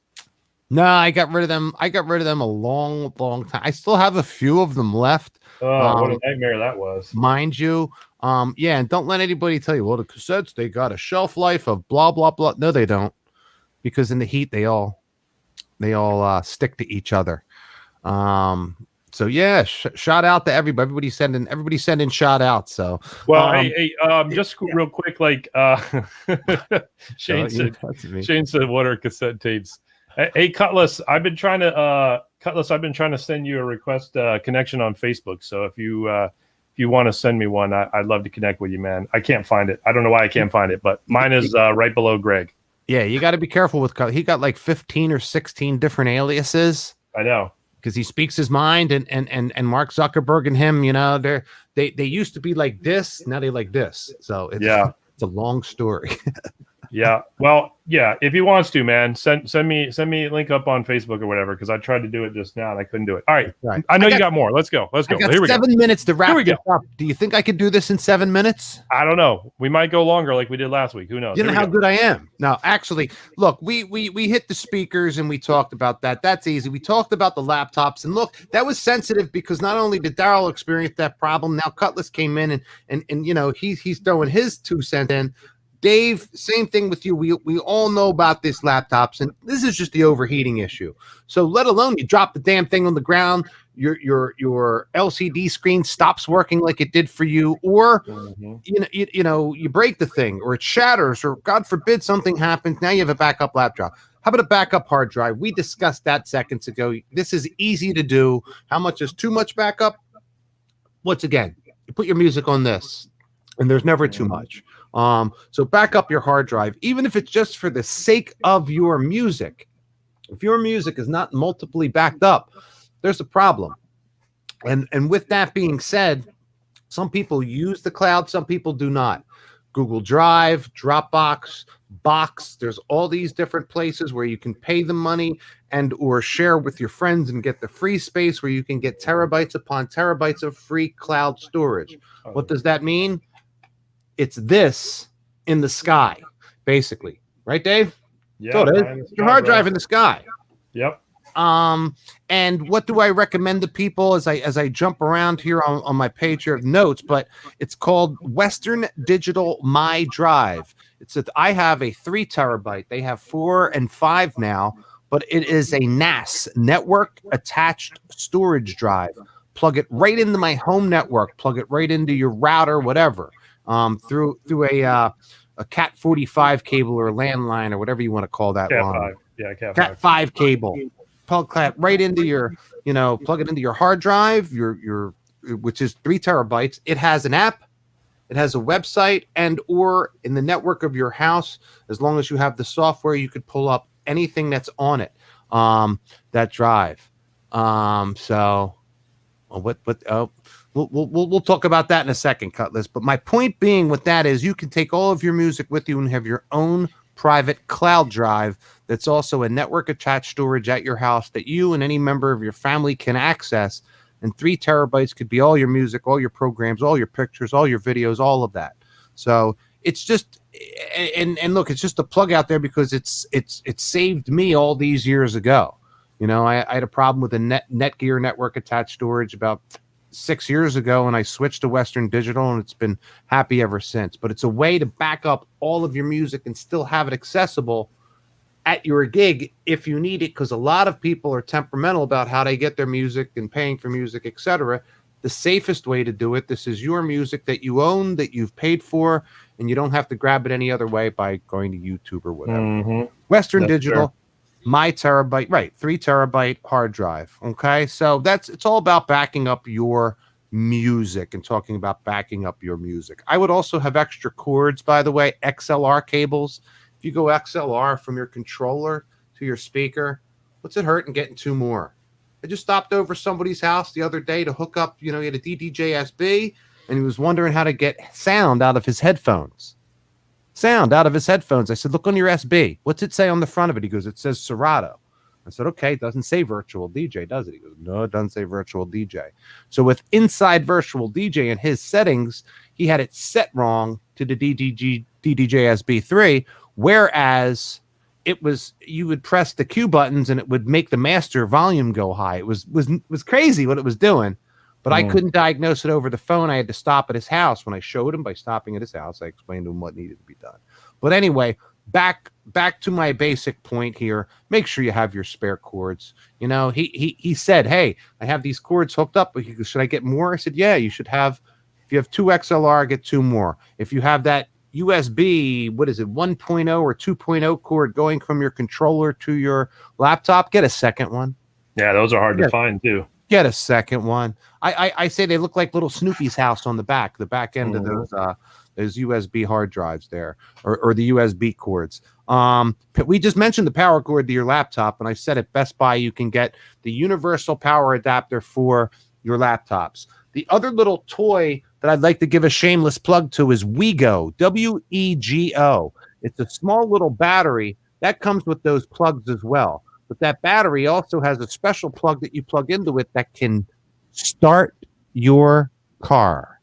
No, I got rid of them. I got rid of them a long time. I still have a few of them left. Oh, what a nightmare that was. Mind you. And don't let anybody tell you, well, the cassettes, they got a shelf life of blah, blah, blah. No, they don't. Because in the heat, they all stick to each other. So yeah, shout out to everybody. Everybody sending shout out. So, well, just real quick, like, Shane said, what are cassette tapes? Hey, Cutlass, I've been trying to send you a request connection on Facebook. So if you want to send me one, I'd love to connect with you, man. I can't find it. I don't know why I can't find it, but mine is right below Greg. Yeah, you got to be careful with Cutlass. He got like 15 or 16 different aliases. I know. Because he speaks his mind, and Mark Zuckerberg and him, they used to be like this, now they like this. So it's a long story. Yeah. Well, yeah. If he wants to, man, send me a link up on Facebook or whatever, because I tried to do it just now and I couldn't do it. All right. I know you got more. Let's go. Here we go. 7 minutes to wrap this up. Do you think I could do this in 7 minutes? I don't know. We might go longer like we did last week. Who knows? You know how good I am. No, actually, look, we hit the speakers and we talked about that. That's easy. We talked about the laptops, and look, that was sensitive because not only did Daryl experience that problem, now Cutlass came in and he's throwing his 2 cents in. Dave, same thing with you. We all know about this laptops, and this is just the overheating issue. So let alone you drop the damn thing on the ground, your LCD screen stops working like it did for you, or you break the thing, or it shatters, or God forbid something happens. Now you have a backup laptop. How about a backup hard drive? We discussed that seconds ago. This is easy to do. How much is too much backup? Once again, you put your music on this, and there's never too much. So back up your hard drive, even if it's just for the sake of your music. If your music is not multiply backed up, there's a problem. And with that being said, some people use the cloud, some people do not. Google Drive, Dropbox, Box, there's all these different places where you can pay the money and or share with your friends and get the free space where you can get terabytes upon terabytes of free cloud storage. What does that mean? It's this in the sky, basically. Right, Dave? Yeah. So it is. Your hard drive in the sky. Yep. And what do I recommend to people as I jump around here on my page here of notes? But it's called Western Digital My Drive. I have a 3 terabyte. They have 4 and 5 now, but it is a NAS, network attached storage drive. Plug it right into my home network. Plug it right into your router, whatever. Through a Cat 45 cable or landline or whatever you want to call that. Cat 5. Yeah, Cat 5 cable. plug that right into your, plug it into your hard drive, which is 3 terabytes. It has an app. It has a website, and or in the network of your house, as long as you have the software, you could pull up anything that's on it, that drive. We'll talk about that in a second, Cutlass. But my point being with that is you can take all of your music with you and have your own private cloud drive that's also a network attached storage at your house that you and any member of your family can access. And 3 terabytes could be all your music, all your programs, all your pictures, all your videos, all of that. So it's just, and look, it's just a plug out there because it's saved me all these years ago. I had a problem with a Netgear network attached storage about 6 years ago, and I switched to Western Digital, and it's been happy ever since. But it's a way to back up all of your music and still have it accessible at your gig if you need it, because a lot of people are temperamental about how they get their music and paying for music, etc. The safest way to do it, this is your music that you own, that you've paid for, and you don't have to grab it any other way by going to YouTube or whatever. Mm-hmm. Western Digital, my terabyte, right, 3 terabyte hard drive. Okay, so it's all about backing up your music and talking about backing up your music. I would also have extra cords, by the way, XLR cables. If you go XLR from your controller to your speaker, what's it hurting getting 2 more? I just stopped over somebody's house the other day to hook up, he had a DDJ-SB, and he was wondering how to get sound out of his headphones. I said, look on your SB. What's it say on the front of it? He goes, it says Serato. I said, okay, it doesn't say virtual DJ, does it? He goes, no, it doesn't say virtual DJ. So with inside virtual DJ in his settings, he had it set wrong to the DDJ-SB3, whereas you would press the Q buttons and it would make the master volume go high. It was crazy what it was doing, but I couldn't diagnose it over the phone. I had to stop at his house. When I showed him by stopping at his house, I explained to him what needed to be done. But anyway, back to my basic point here. Make sure you have your spare cords. He said, hey, I have these cords hooked up. He goes, should I get more? I said, yeah, you should have. If you have 2 XLR, get 2 more. If you have that USB, 1.0 or 2.0 cord going from your controller to your laptop, get a second one. Yeah, those are hard to find too. Get a second one. I say they look like little Snoopy's house on the back end of those USB hard drives there, or the USB cords. We just mentioned the power cord to your laptop, and I said at Best Buy you can get the universal power adapter for your laptops. The other little toy that I'd like to give a shameless plug to is WeGo, WEGO. It's a small little battery that comes with those plugs as well. But that battery also has a special plug that you plug into it that can start your car.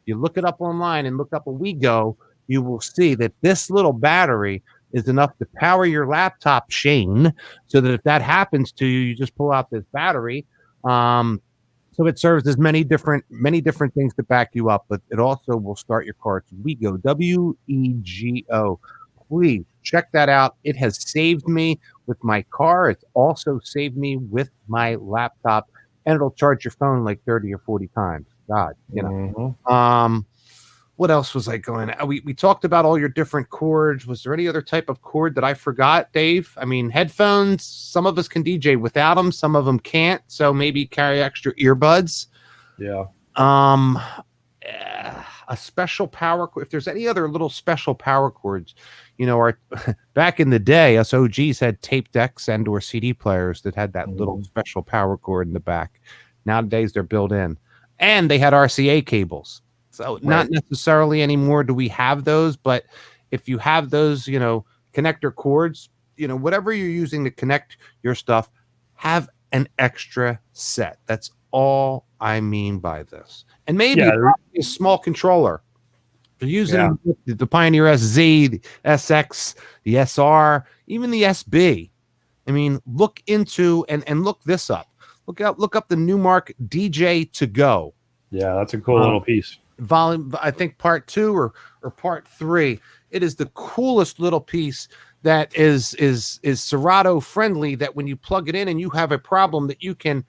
You look it up online and look up a WeGo, you will see that this little battery is enough to power your laptop, Shane, so that if that happens to you, you just pull out this battery. So it serves as many different things to back you up, but it also will start your car. It's WeGo, WEGO. Please check that out. It has saved me with my car. It's also saved me with my laptop, and it'll charge your phone like 30 or 40 times. God, What else was I going? We talked about all your different cords. Was there any other type of cord that I forgot, Dave? I mean, headphones, some of us can DJ without them. Some of them can't. So maybe carry extra earbuds. Yeah. A special power cord. If there's any other little special power cords, back in the day, us OGs had tape decks and or CD players that had that little special power cord in the back. Nowadays, they're built in. And they had RCA cables. So not necessarily anymore do we have those, but if you have those, connector cords, whatever you're using to connect your stuff, have an extra set. That's all I mean by this. And maybe a small controller. If you're using the Pioneer SZ, the SX, the SR, even the SB. I mean, look into and look this up. Look up the Newmark DJ to Go. Yeah, that's a cool little piece. Volume, I think part 2 or part 3. It is the coolest little piece that is Serato friendly, that when you plug it in and you have a problem that you can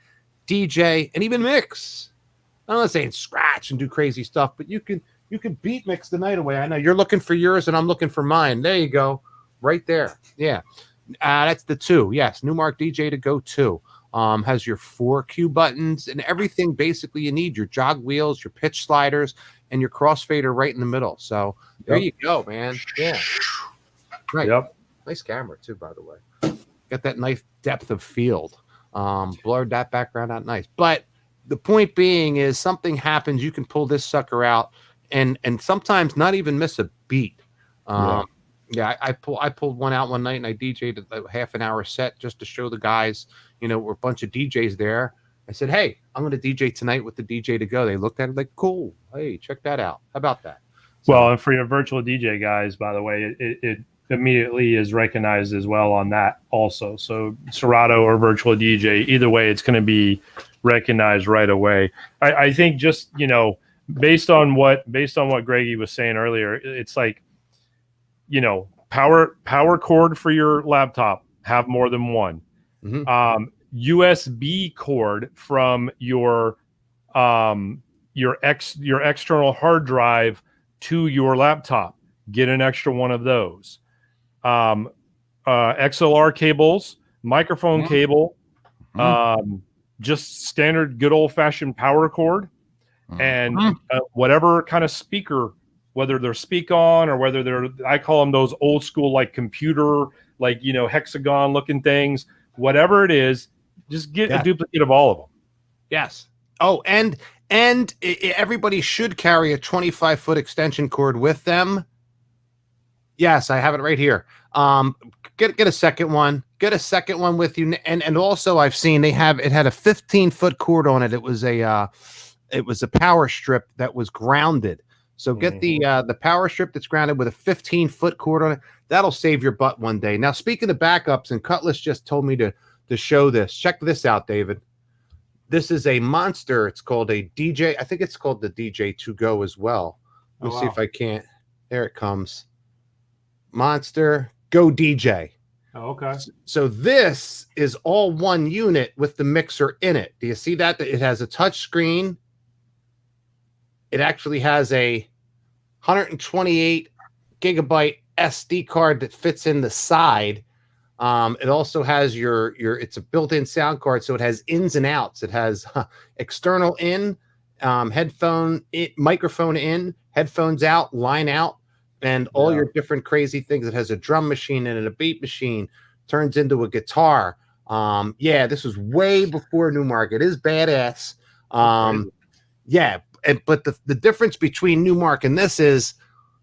DJ and even mix. I'm not saying scratch and do crazy stuff, but you can beat mix the night away. I know you're looking for yours and I'm looking for mine. There you go. Right there. Yeah. That's the 2. Yes, Newmark DJ to Go 2. Has your 4 cue buttons and everything basically you need. Your jog wheels, your pitch sliders, and your crossfader right in the middle. So there you go, man. Yeah. Right. Yep. Nice camera too, by the way. Got that nice depth of field. Blurred that background out nice. But the point being is something happens, you can pull this sucker out and sometimes not even miss a beat. I pulled one out one night and I DJ'd a half an hour set just to show the guys, we're a bunch of DJs there. I said, hey, I'm going to DJ tonight with the DJ to Go. They looked at it like, cool. Hey, check that out. How about that? So, well, and for your virtual DJ guys, by the way, it immediately is recognized as well on that also. So Serato or virtual DJ, either way, it's going to be recognized right away. I think just, based on what Greggy was saying earlier, it's like, power cord for your laptop, have more than one. Mm-hmm. USB cord from your external hard drive to your laptop, get an extra one of those. XLR cables, microphone cable, just standard good old fashioned power cord, and whatever kind of speaker, whether they're speak on or whether they're, I call them those old school, like computer, like, hexagon looking things, whatever it is, just get a duplicate of all of them. Yes. Oh, and everybody should carry a 25-foot extension cord with them. Yes, I have it right here. Get a second one. Get a second one with you. And also I've seen it had a 15-foot cord on it. It was a power strip that was grounded. So get the power strip that's grounded with a 15-foot cord on it. That'll save your butt one day. Now, speaking of backups, and Cutlass just told me to show this. Check this out, David. This is a monster. It's called a DJ. I think it's called the DJ to Go as well. Let me see if I can't. There it comes. Monster Go DJ. Oh, okay. So this is all one unit with the mixer in it. Do you see that? It has a touch screen. It actually has a 128 gigabyte SD card that fits in the side. It also has it's a built-in sound card, so it has ins and outs. It has external in, headphone in, microphone in, headphones out, line out, and all your different crazy things. It has a drum machine in it, a beat machine, turns into a guitar. This was way before Newmark. It is badass. But the difference between Newmark and this is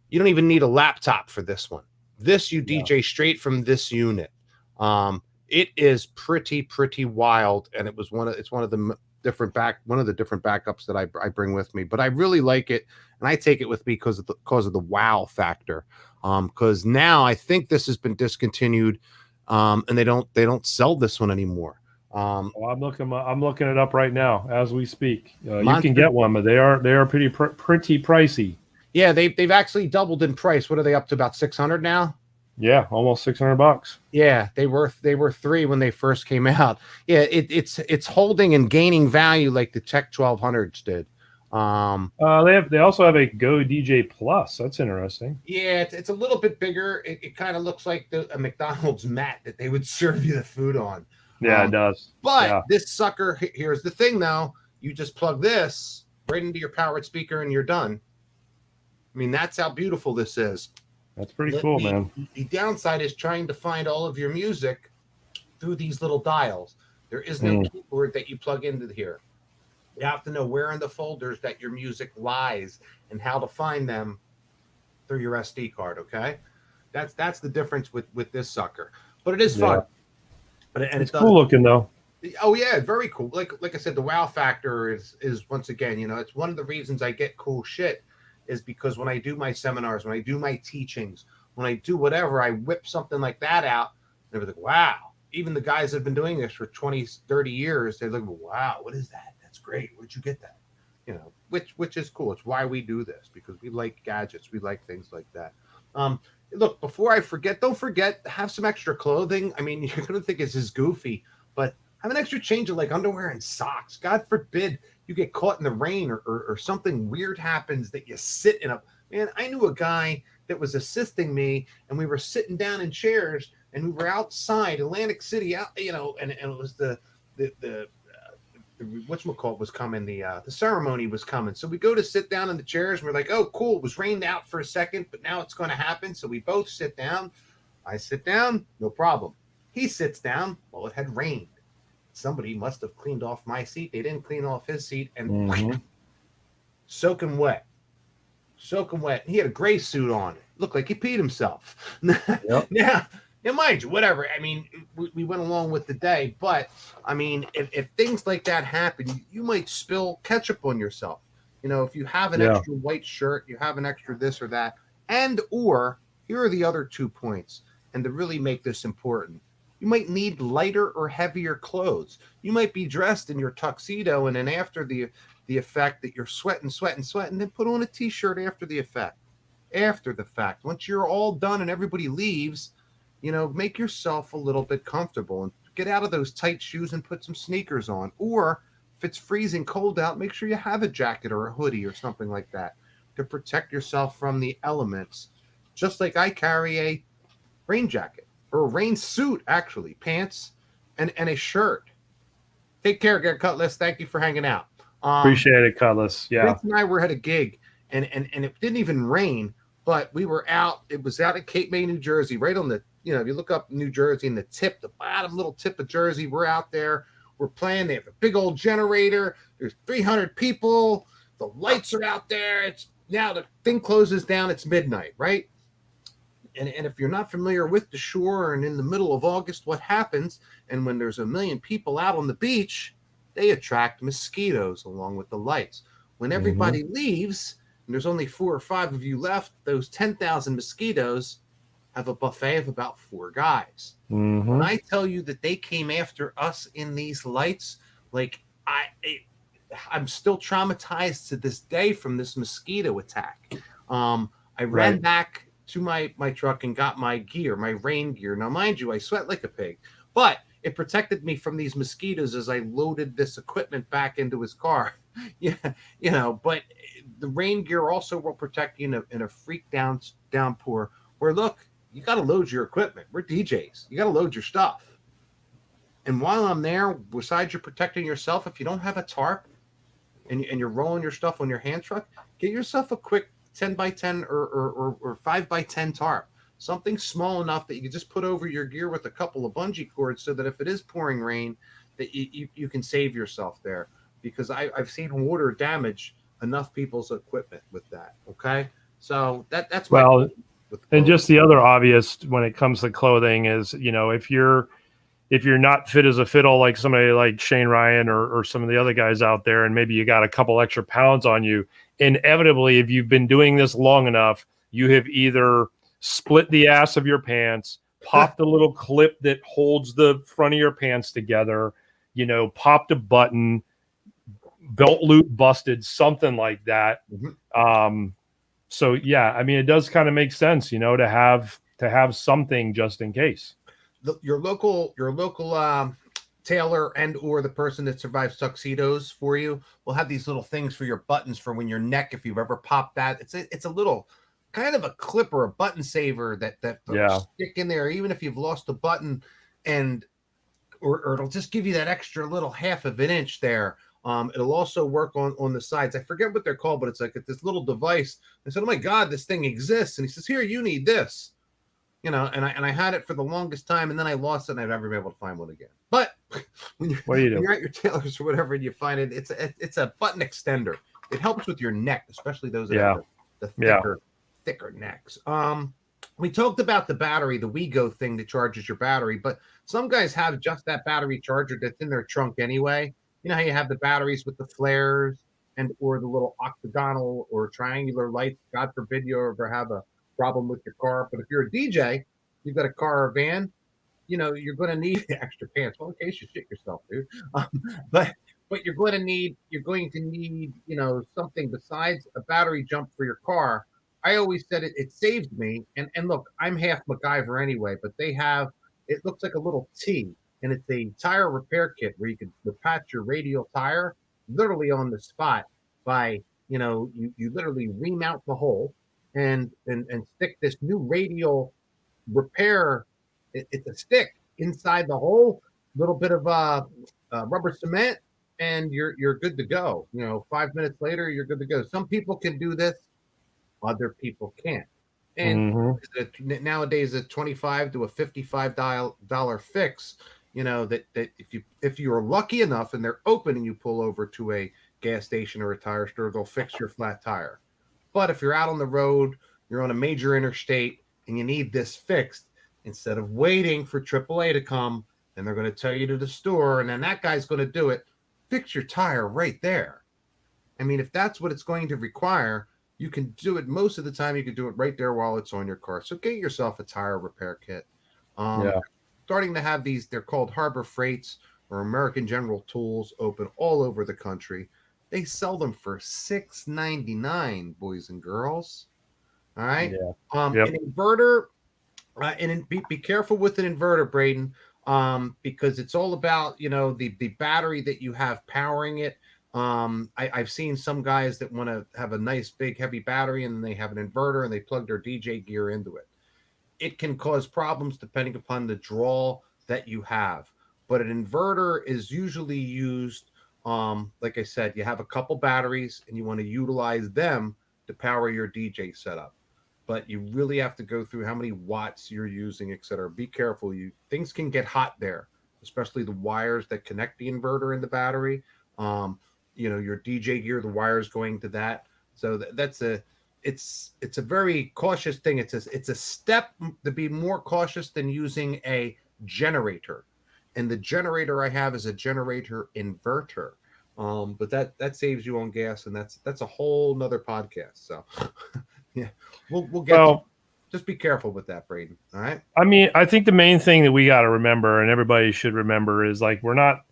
you don't even need a laptop for this one. This you DJ straight from this unit. It is pretty wild, and it's one of the different backups that I bring with me. But I really like it, and I take it with me because of the wow factor. Because now I think this has been discontinued, and they don't sell this one anymore. I'm looking it up right now as we speak. You can get one, but they are pretty pricey. Yeah, they've actually doubled in price. What are they up to, about 600 now? Yeah, almost $600. Yeah, they were $3 when they first came out. Yeah, it's holding and gaining value like the Tech 1200s did. They also have a Go DJ Plus. That's interesting. Yeah, it's a little bit bigger. It kind of looks like a McDonald's mat that they would serve you the food on. Yeah, it does. But this sucker, here's the thing though, you just plug this right into your powered speaker and you're done. I mean, that's how beautiful this is. That's pretty cool, man. The downside is trying to find all of your music through these little dials. There is no keyboard that you plug into here. You have to know where in the folders that your music lies and how to find them through your SD card, okay? That's the difference with this sucker. But it is fun. And it's cool looking though. Oh yeah, very cool. Like I said, the wow factor is once again, it's one of the reasons I get cool shit is because when I do my seminars, when I do my teachings, when I do whatever, I whip something like that out and they're like, wow. Even the guys that have been doing this for 20, 30 years, they're like, wow, what is that? That's great. Where'd you get that? Which is cool. It's why we do this, because we like gadgets. We like things like that. Look, before I forget, don't forget, have some extra clothing. I mean, you're going to think this is goofy, but have an extra change of like underwear and socks. God forbid you get caught in the rain or something weird happens that you sit in a... Man, I knew a guy that was assisting me, and we were sitting down in chairs and we were outside Atlantic City, out, and it was the whatchamacallit was coming, the ceremony was coming. So we go to sit down in the chairs, and we're like, oh, cool. It was rained out for a second, but now it's going to happen. So we both sit down. I sit down, no problem. He sits down. Well, it had rained. Somebody must have cleaned off my seat. They didn't clean off his seat, and soaking wet. He had a gray suit on. Looked like he peed himself. Yep. Now, mind you, whatever. I mean, we went along with the day, but I mean, if things like that happen, you might spill ketchup on yourself. If you have an extra white shirt, you have an extra this or that, or here are the other 2 points, and to really make this important, you might need lighter or heavier clothes. You might be dressed in your tuxedo, and then after the effect that you're sweating, then put on a t-shirt after the effect. After the fact, once you're all done and everybody leaves, make yourself a little bit comfortable and get out of those tight shoes and put some sneakers on. Or if it's freezing cold out, make sure you have a jacket or a hoodie or something like that to protect yourself from the elements. Just like I carry a rain jacket or a rain suit, actually, pants and a shirt. Take care, Gary Cutlass. Thank you for hanging out. Appreciate it, Cutlass. Yeah. Vince and I were at a gig, and it didn't even rain, but we were out. It was out at Cape May, New Jersey, right on the, if you look up New Jersey and the bottom little tip of Jersey, we're out there. We're playing. They have a big old generator. There's 300 people. The lights are out there. It's now the thing closes down. It's midnight, right? And if you're not familiar with the shore and in the middle of August, what happens? And when there's 1 million people out on the beach, they attract mosquitoes along with the lights. When everybody leaves and there's only 4 or 5 of you left, those 10,000 mosquitoes have a buffet of about 4 guys. When I tell you that they came after us in these lights, like I'm still traumatized to this day from this mosquito attack. I ran back to my truck and got my gear, my rain gear. Now, mind you, I sweat like a pig, but it protected me from these mosquitoes as I loaded this equipment back into his car. But the rain gear also will protect you in a freak downpour where, look, you got to load your equipment. We're DJs. You got to load your stuff. And while I'm there, besides you're protecting yourself, if you don't have a tarp and you're rolling your stuff on your hand truck, get yourself a quick 10 by 10 or 5 by 10 tarp. Something small enough that you can just put over your gear with a couple of bungee cords so that if it is pouring rain, that you can save yourself there. Because I've seen water damage enough people's equipment with that. Okay? So that's well, and just the other obvious when it comes to clothing is, if you're not fit as a fiddle like somebody like Shane Ryan or some of the other guys out there, and maybe you got a couple extra pounds on you, inevitably, if you've been doing this long enough, you have either split the ass of your pants, popped the little clip that holds the front of your pants together, popped a button, belt loop busted, something like that. So yeah, I mean, it does kind of make sense, to have something just in case. Your local tailor and or the person that survives tuxedos for you will have these little things for your buttons for when your neck, if you've ever popped that. It's a little kind of a clip or a button saver that stick in there, even if you've lost a button, or it'll just give you that extra little half of an inch there. It'll also work on the sides. I forget what they're called, but it's like this little device. I said, "Oh my God, this thing exists!" And he says, "Here, you need this." And I had it for the longest time, and then I lost it, and I've never been able to find one again. But when you're at your tailor's or whatever, and you find it, it's a button extender. It helps with your neck, especially those that have the thicker necks. We talked about the battery, the WeGo thing that charges your battery, but some guys have just that battery charger that's in their trunk anyway. You know how you have the batteries with the flares or the little octagonal or triangular lights. God forbid you ever have a problem with your car. But if you're a DJ, you've got a car or van, you're going to need extra pants. Well, in case you shit yourself, dude. But you're going to need, something besides a battery jump for your car. I always said it saved me. And look, I'm half MacGyver anyway, but it looks like a little T, and it's a tire repair kit where you can patch your radial tire literally on the spot by, you literally remount the hole and stick this new radial repair It's a stick inside the hole, little bit of rubber cement, and you're good to go. 5 minutes later, you're good to go. Some people can do this, other people can't. And nowadays, a $25 to a $55 fix. That if you're lucky enough and they're open and you pull over to a gas station or a tire store, they'll fix your flat tire. But if you're out on the road, you're on a major interstate, and you need this fixed, instead of waiting for AAA to come, and they're going to tell you to the store, and then that guy's going to do it, fix your tire right there. I mean, if that's what it's going to require, you can do it most of the time. You can do it right there while it's on your car. So get yourself a tire repair kit. Starting to have these, they're called Harbor Freights or American General Tools, open all over the country. They sell them for $6.99, boys and girls. All right. An inverter, and be careful with an inverter, Braden, because it's all about the battery that you have powering it. I've seen some guys that want to have a nice big heavy battery, and they have an inverter and they plug their DJ gear into it. It can cause problems depending upon the draw that you have. But an inverter is usually used, like I said, you have a couple batteries and you want to utilize them to power your DJ setup. But you really have to go through how many watts you're using, etc. Be careful. Things can get hot there, especially the wires that connect the inverter and the battery. Your DJ gear, the wires going to that. So it's a very cautious thing. It's a step to be more cautious than using a generator. And the generator I have is a generator inverter. But that saves you on gas, and that's a whole nother podcast. So yeah, we'll get just be careful with that, Braden. All right. I mean, I think the main thing that we got to remember, and everybody should remember, is like we're not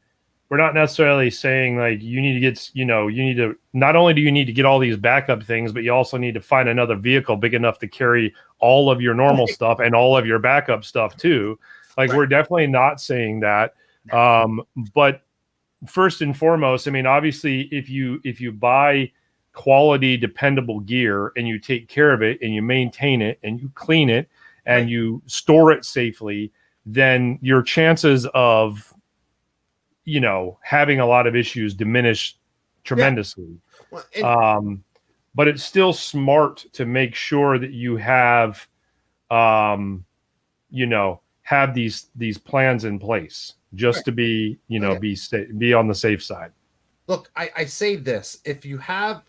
necessarily saying like you need to get, you need to, not only do you need to get all these backup things, but you also need to find another vehicle big enough to carry all of your normal stuff and all of your backup stuff too. Like we're definitely not saying that. But first and foremost, I mean, obviously if you buy quality, dependable gear and you take care of it and you maintain it and you clean it and you store it safely, then your chances of, having a lot of issues diminish tremendously. But it's still smart to make sure that you have, have these plans in place just to be, be on the safe side. Look, I say this, if you have,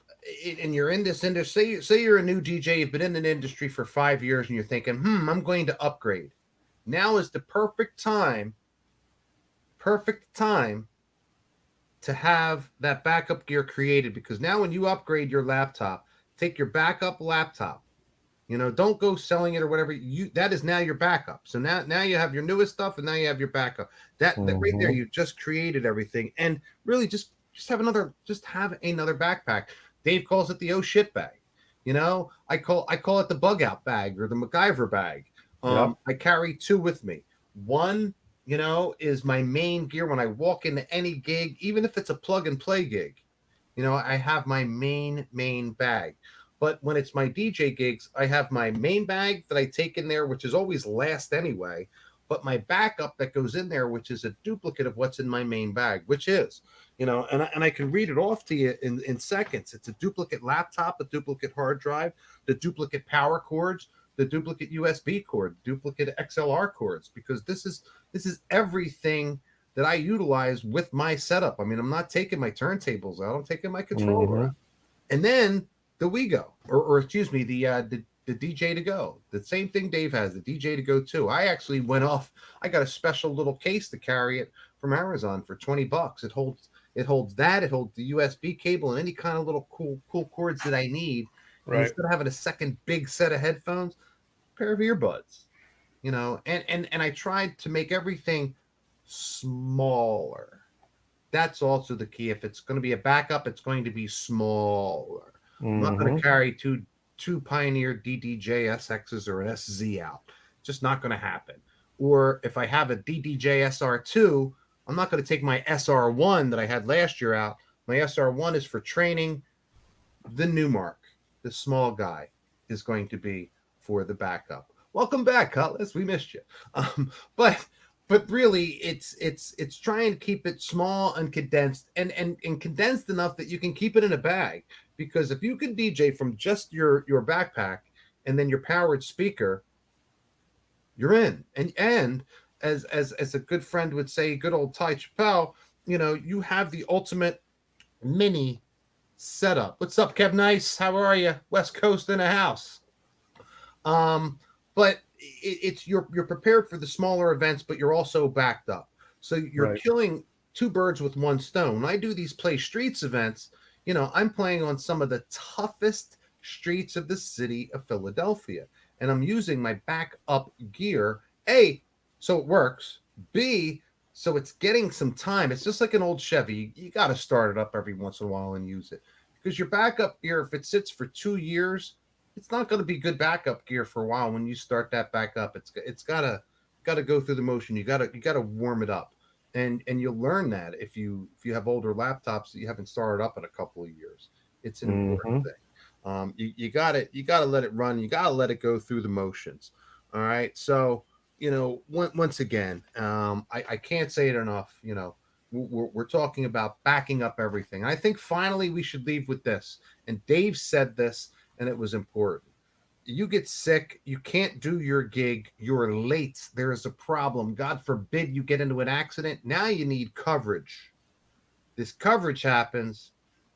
and you're in this industry, say you're a new DJ, you've been in an industry for 5 years and you're thinking, I'm going to upgrade. Now is the perfect time to have that backup gear created, because now when you upgrade your laptop, take your backup laptop, don't go selling it or whatever, that is now your backup. So now you have your newest stuff, and now you have your backup. That right there, you just created everything. And really just have another backpack. Dave calls it the oh shit bag. I call it the bug out bag or the MacGyver bag. I carry two with me. One, is my main gear when I walk into any gig, even if it's a plug and play gig. I have my main bag. But when it's my DJ gigs, I have my main bag that I take in there, which is always last anyway, but my backup that goes in there, which is a duplicate of what's in my main bag, which is, and I can read it off to you in seconds. It's a duplicate laptop, a duplicate hard drive, the duplicate power cords, the duplicate USB cord, duplicate XLR cords, because this is everything that I utilize with my setup. I mean, I'm not taking my turntables out. I'm taking my controller out. And then the WeGo, or excuse me, the DJ to go. The same thing Dave has, the DJ to go too. I actually went off. I got a special little case to carry it from Amazon for $20. It holds that. It holds the USB cable and any kind of little cool cords that I need. Right. Instead of having a second big set of headphones, a pair of earbuds. And I tried to make everything smaller. That's also the key. If it's going to be a backup, it's going to be smaller. I'm not going to carry two Pioneer DDJ SXs or an SZ out. Just not going to happen. Or if I have a DDJ SR2, I'm not going to take my SR1 that I had last year out. My SR1 is for training. The Newmark, the small guy, is going to be for the backup. Welcome back, Cutlass. We missed you. But really, it's trying to keep it small and condensed, and condensed enough that you can keep it in a bag. Because if you can DJ from just your backpack and then your powered speaker, you're in. And as a good friend would say, good old Ty Chappelle, you have the ultimate mini setup. What's up, Kev? Nice. How are you? West Coast in a house. But it's you're prepared for the smaller events, but you're also backed up. So you're Right. killing two birds with one stone. When I do these play streets events, I'm playing on some of the toughest streets of the city of Philadelphia, and I'm using my backup gear. A, so it works. B, so it's getting some time. It's just like an old Chevy. You got to start it up every once in a while and use it, because your backup gear, if it sits for 2 years, it's not going to be good backup gear for a while. When you start that back up, it's gotta go through the motion. You gotta warm it up, and you'll learn that if you have older laptops that you haven't started up in a couple of years. It's an important thing. You gotta let it run. You gotta let it go through the motions. All right. So once again, I can't say it enough. We're talking about backing up everything. And I think finally we should leave with this. And Dave said this, and it was important. You get sick, you can't do your gig, you're late, there is a problem. God forbid you get into an accident. Now you need coverage. This coverage happens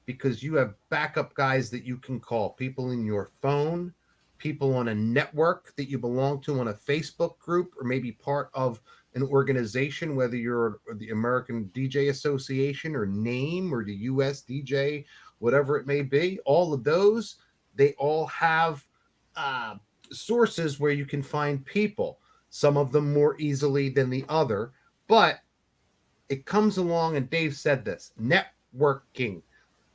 because you have backup guys that you can call, people in your phone, people on a network that you belong to on a Facebook group, or maybe part of an organization, whether you're the American DJ Association or NAME or the US DJ, whatever it may be. All of those, they all have sources where you can find people, some of them more easily than the other, but it comes along, and Dave said this, networking.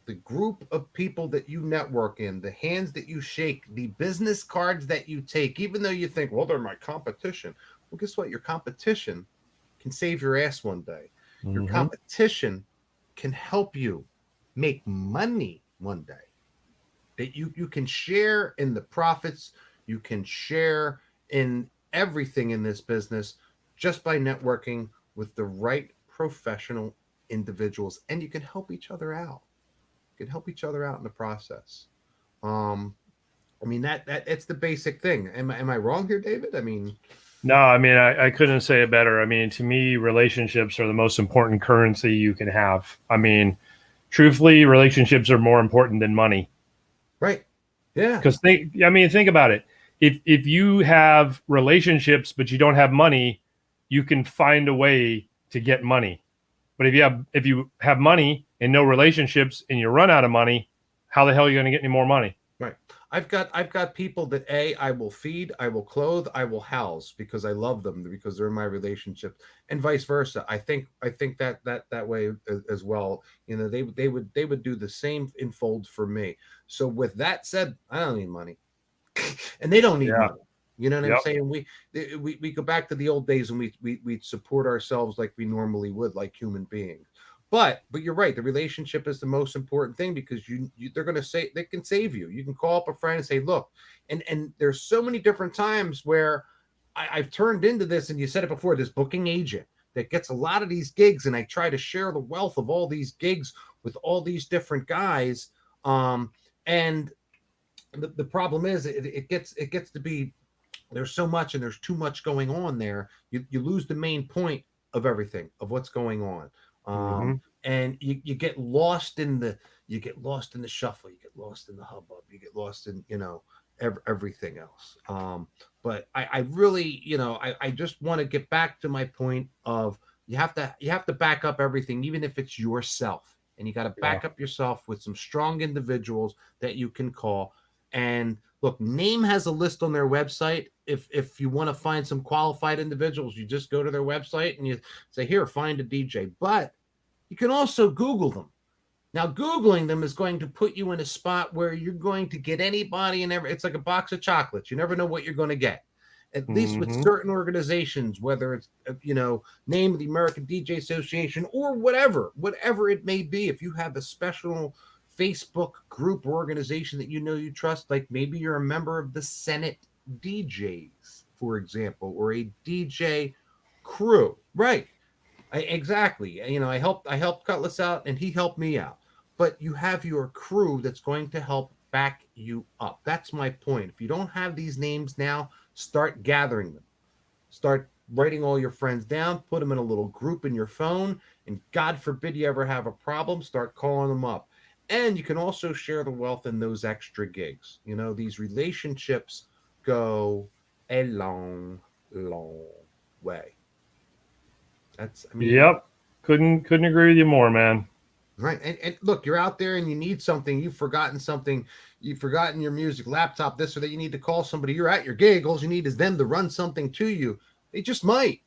The group of people that you network in, the hands that you shake, the business cards that you take, even though you think, well, they're my competition. Well, guess what? Your competition can save your ass one day. Your competition can help you make money one day. That you can share in the profits, you can share in everything in this business just by networking with the right professional individuals, and you can help each other out. You can help each other out in the process. I mean that's the basic thing. Am I wrong here, David? I mean, No, I mean, I couldn't say it better. I mean, to me, relationships are the most important currency you can have. I mean, truthfully, relationships are more important than money. right. Yeah. Because think about it. If you have relationships but you don't have money, you can find a way to get money. But if you have money and no relationships and you run out of money, how the hell are you going to get any more money? Right. I've got people that I will feed, I will clothe, I will house because I love them, because they're in my relationship, and vice versa. I think that way as well. They would do the same in fold for me. So with that said, I don't need money, and they don't need money. You know what I'm saying? We go back to the old days when we support ourselves like we normally would, like human beings. But you're right. The relationship is the most important thing, because they're going to say, they can save you. You can call up a friend and say, look, and there's so many different times where I've turned into this, and you said it before, this booking agent that gets a lot of these gigs, and I try to share the wealth of all these gigs with all these different guys. And the problem is it gets to be, there's so much, and there's too much going on there. You lose the main point of everything, of what's going on. And you get lost in the shuffle, you get lost in the hubbub, you get lost in everything else. But I really, I just want to get back to my point of you have to back up everything, even if it's yourself, and you got to back up yourself with some strong individuals that you can call. And look, NAME has a list on their website. If you want to find some qualified individuals, you just go to their website and you say, here, find a DJ. But you can also Google them. Now, Googling them is going to put you in a spot where you're going to get anybody and it's like a box of chocolates. You never know what you're going to get. At least with certain organizations, whether it's, name of the American DJ Association or whatever it may be. If you have a special Facebook group or organization that you trust, like maybe you're a member of the Senate DJs, for example, or a DJ crew, right? Exactly. I helped Cutlass out, and he helped me out. But you have your crew that's going to help back you up. That's my point. If you don't have these names now, start gathering them. Start writing all your friends down, put them in a little group in your phone, and God forbid you ever have a problem, start calling them up. And you can also share the wealth in those extra gigs. These relationships go a long, long way. Yep. Couldn't agree with you more, man. Right. And look, you're out there and you need something, you've forgotten your music, laptop, this or that, you need to call somebody, you're at your gig, all you need is them to run something to you. They just might.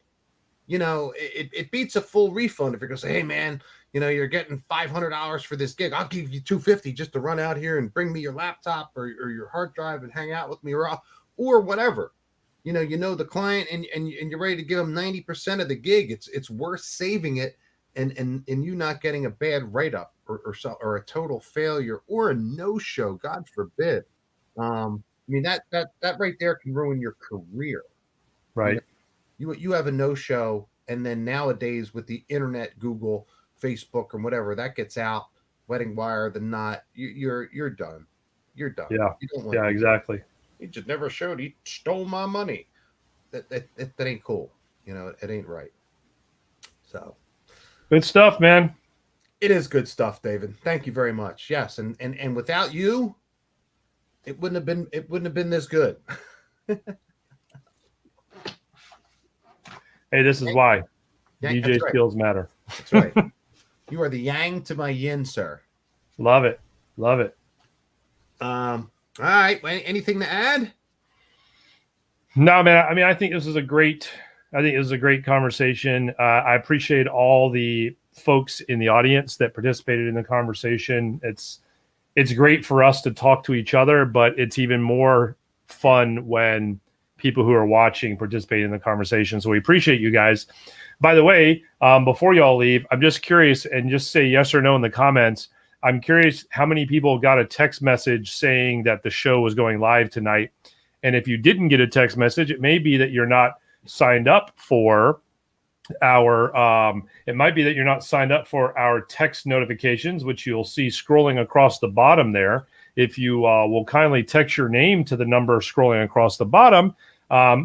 It beats a full refund if you're going to say, hey, man, you're getting $500 for this gig. I'll give you $250 just to run out here and bring me your laptop or your hard drive and hang out with me or whatever. The client and you're ready to give them 90% of the gig. It's worth saving it and you not getting a bad write-up or a total failure or a no-show, God forbid. That right there can ruin your career. Right. You have a no-show, and then nowadays with the internet, Google, Facebook, or whatever, that gets out, Wedding Wire, the Knot, you're done. You're done. Yeah. You don't want Exactly. He just never showed. He stole my money. That ain't cool. It ain't right. So good stuff, man. It is good stuff, David. Thank you very much. Yes, and without you, it wouldn't have been this good. Hey, this is why DJ right. skills matter. That's right. You are the yang to my yin, sir. Love it. All right. Anything to add? No, man. I think this is a great conversation. I appreciate all the folks in the audience that participated in the conversation. It's great for us to talk to each other, but it's even more fun when people who are watching participate in the conversation. So we appreciate you guys. By the way, before y'all leave, I'm just curious, and just say yes or no in the comments. I'm curious how many people got a text message saying that the show was going live tonight. And if you didn't get a text message, it may be that you're not signed up for our text notifications, which you'll see scrolling across the bottom there. If you will kindly text your name to the number scrolling across the bottom,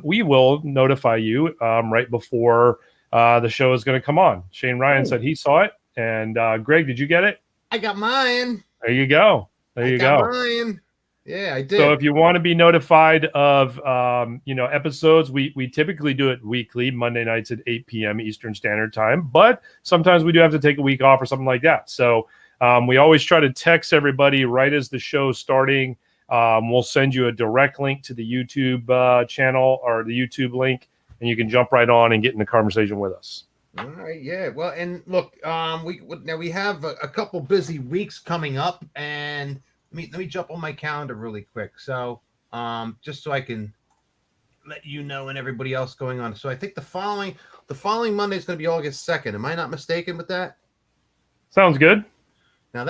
we will notify you right before the show is going to come on. Shane Ryan said he saw it. And Greg, did you get it? I got mine. There you go. I got mine. Yeah, I did. So if you want to be notified of episodes, we typically do it weekly, Monday nights at 8 p.m. Eastern Standard Time. But sometimes we do have to take a week off or something like that. So we always try to text everybody right as the show's starting. We'll send you a direct link to the YouTube channel or the YouTube link, and you can jump right on and get in the conversation with us. All right, yeah. Well, and look, we have a couple busy weeks coming up, and let me jump on my calendar really quick. So, just so I can let you know and everybody else going on. So I think the following Monday is going to be August 2nd. Am I not mistaken with that? Sounds good. Now I'm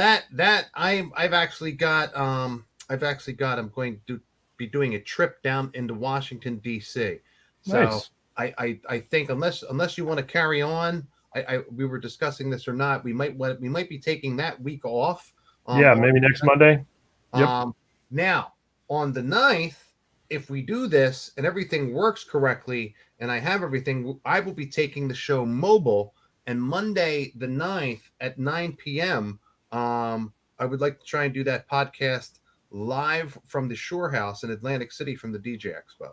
going to be doing a trip down into Washington, D.C. So Nice. I think unless you want to carry on, we were discussing this or not, we might be taking that week off. Maybe next Monday. Yep. Now on the 9th, if we do this and everything works correctly and I have everything, I will be taking the show mobile, and Monday the 9th at 9 p.m. I would like to try and do that podcast live from the Shore House in Atlantic City from the DJ Expo.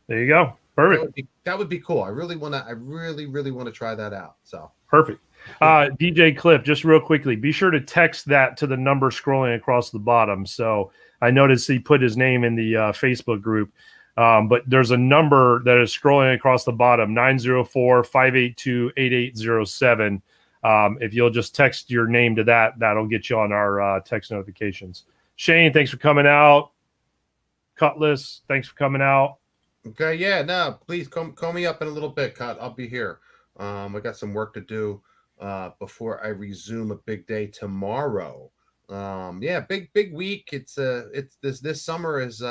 There you go. Perfect. That would be cool. I really want to try that out. So perfect. DJ Cliff, just real quickly, be sure to text that to the number scrolling across the bottom. So I noticed he put his name in the Facebook group, but there's a number that is scrolling across the bottom, 904-582-8807. If you'll just text your name to that, that'll get you on our text notifications. Shane, thanks for coming out. Cutlass, thanks for coming out. Okay, yeah, no, please call me up in a little bit, Cut. I'll be here. I got some work to do before I resume a big day tomorrow. Big week. It's this summer has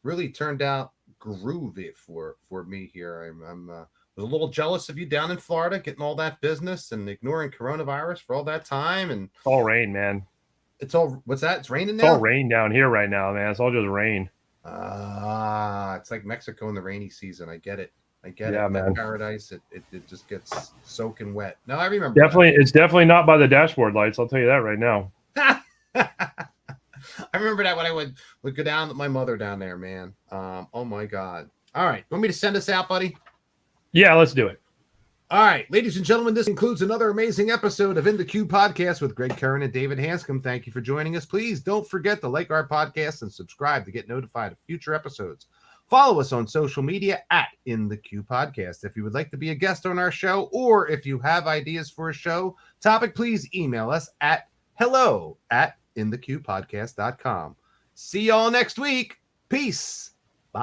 really turned out groove it for me here. I'm was a little jealous of you down in Florida, getting all that business and ignoring coronavirus for all that time. And It's all rain, man. it's all, what's that? It's raining now? It's all rain down here right now, man. It's all just rain. It's like Mexico in the rainy season. I get it. Yeah, man. Paradise, it just gets soaking wet. No, I remember. Definitely, it's definitely not by the dashboard lights. I'll tell you that right now. I remember that when I would go down with my mother down there, man. Oh my God. All right. Want me to send us out, buddy? Yeah, let's do it. All right, ladies and gentlemen, this includes another amazing episode of In the Cue Podcast with Greg Curran and David Hanscom. Thank you for joining us. Please don't forget to like our podcast and subscribe to get notified of future episodes. Follow us on social media at In the Cue Podcast. If you would like to be a guest on our show, or if you have ideas for a show topic, please email us at hello@inthecuepodcast.com. See y'all next week. Peace.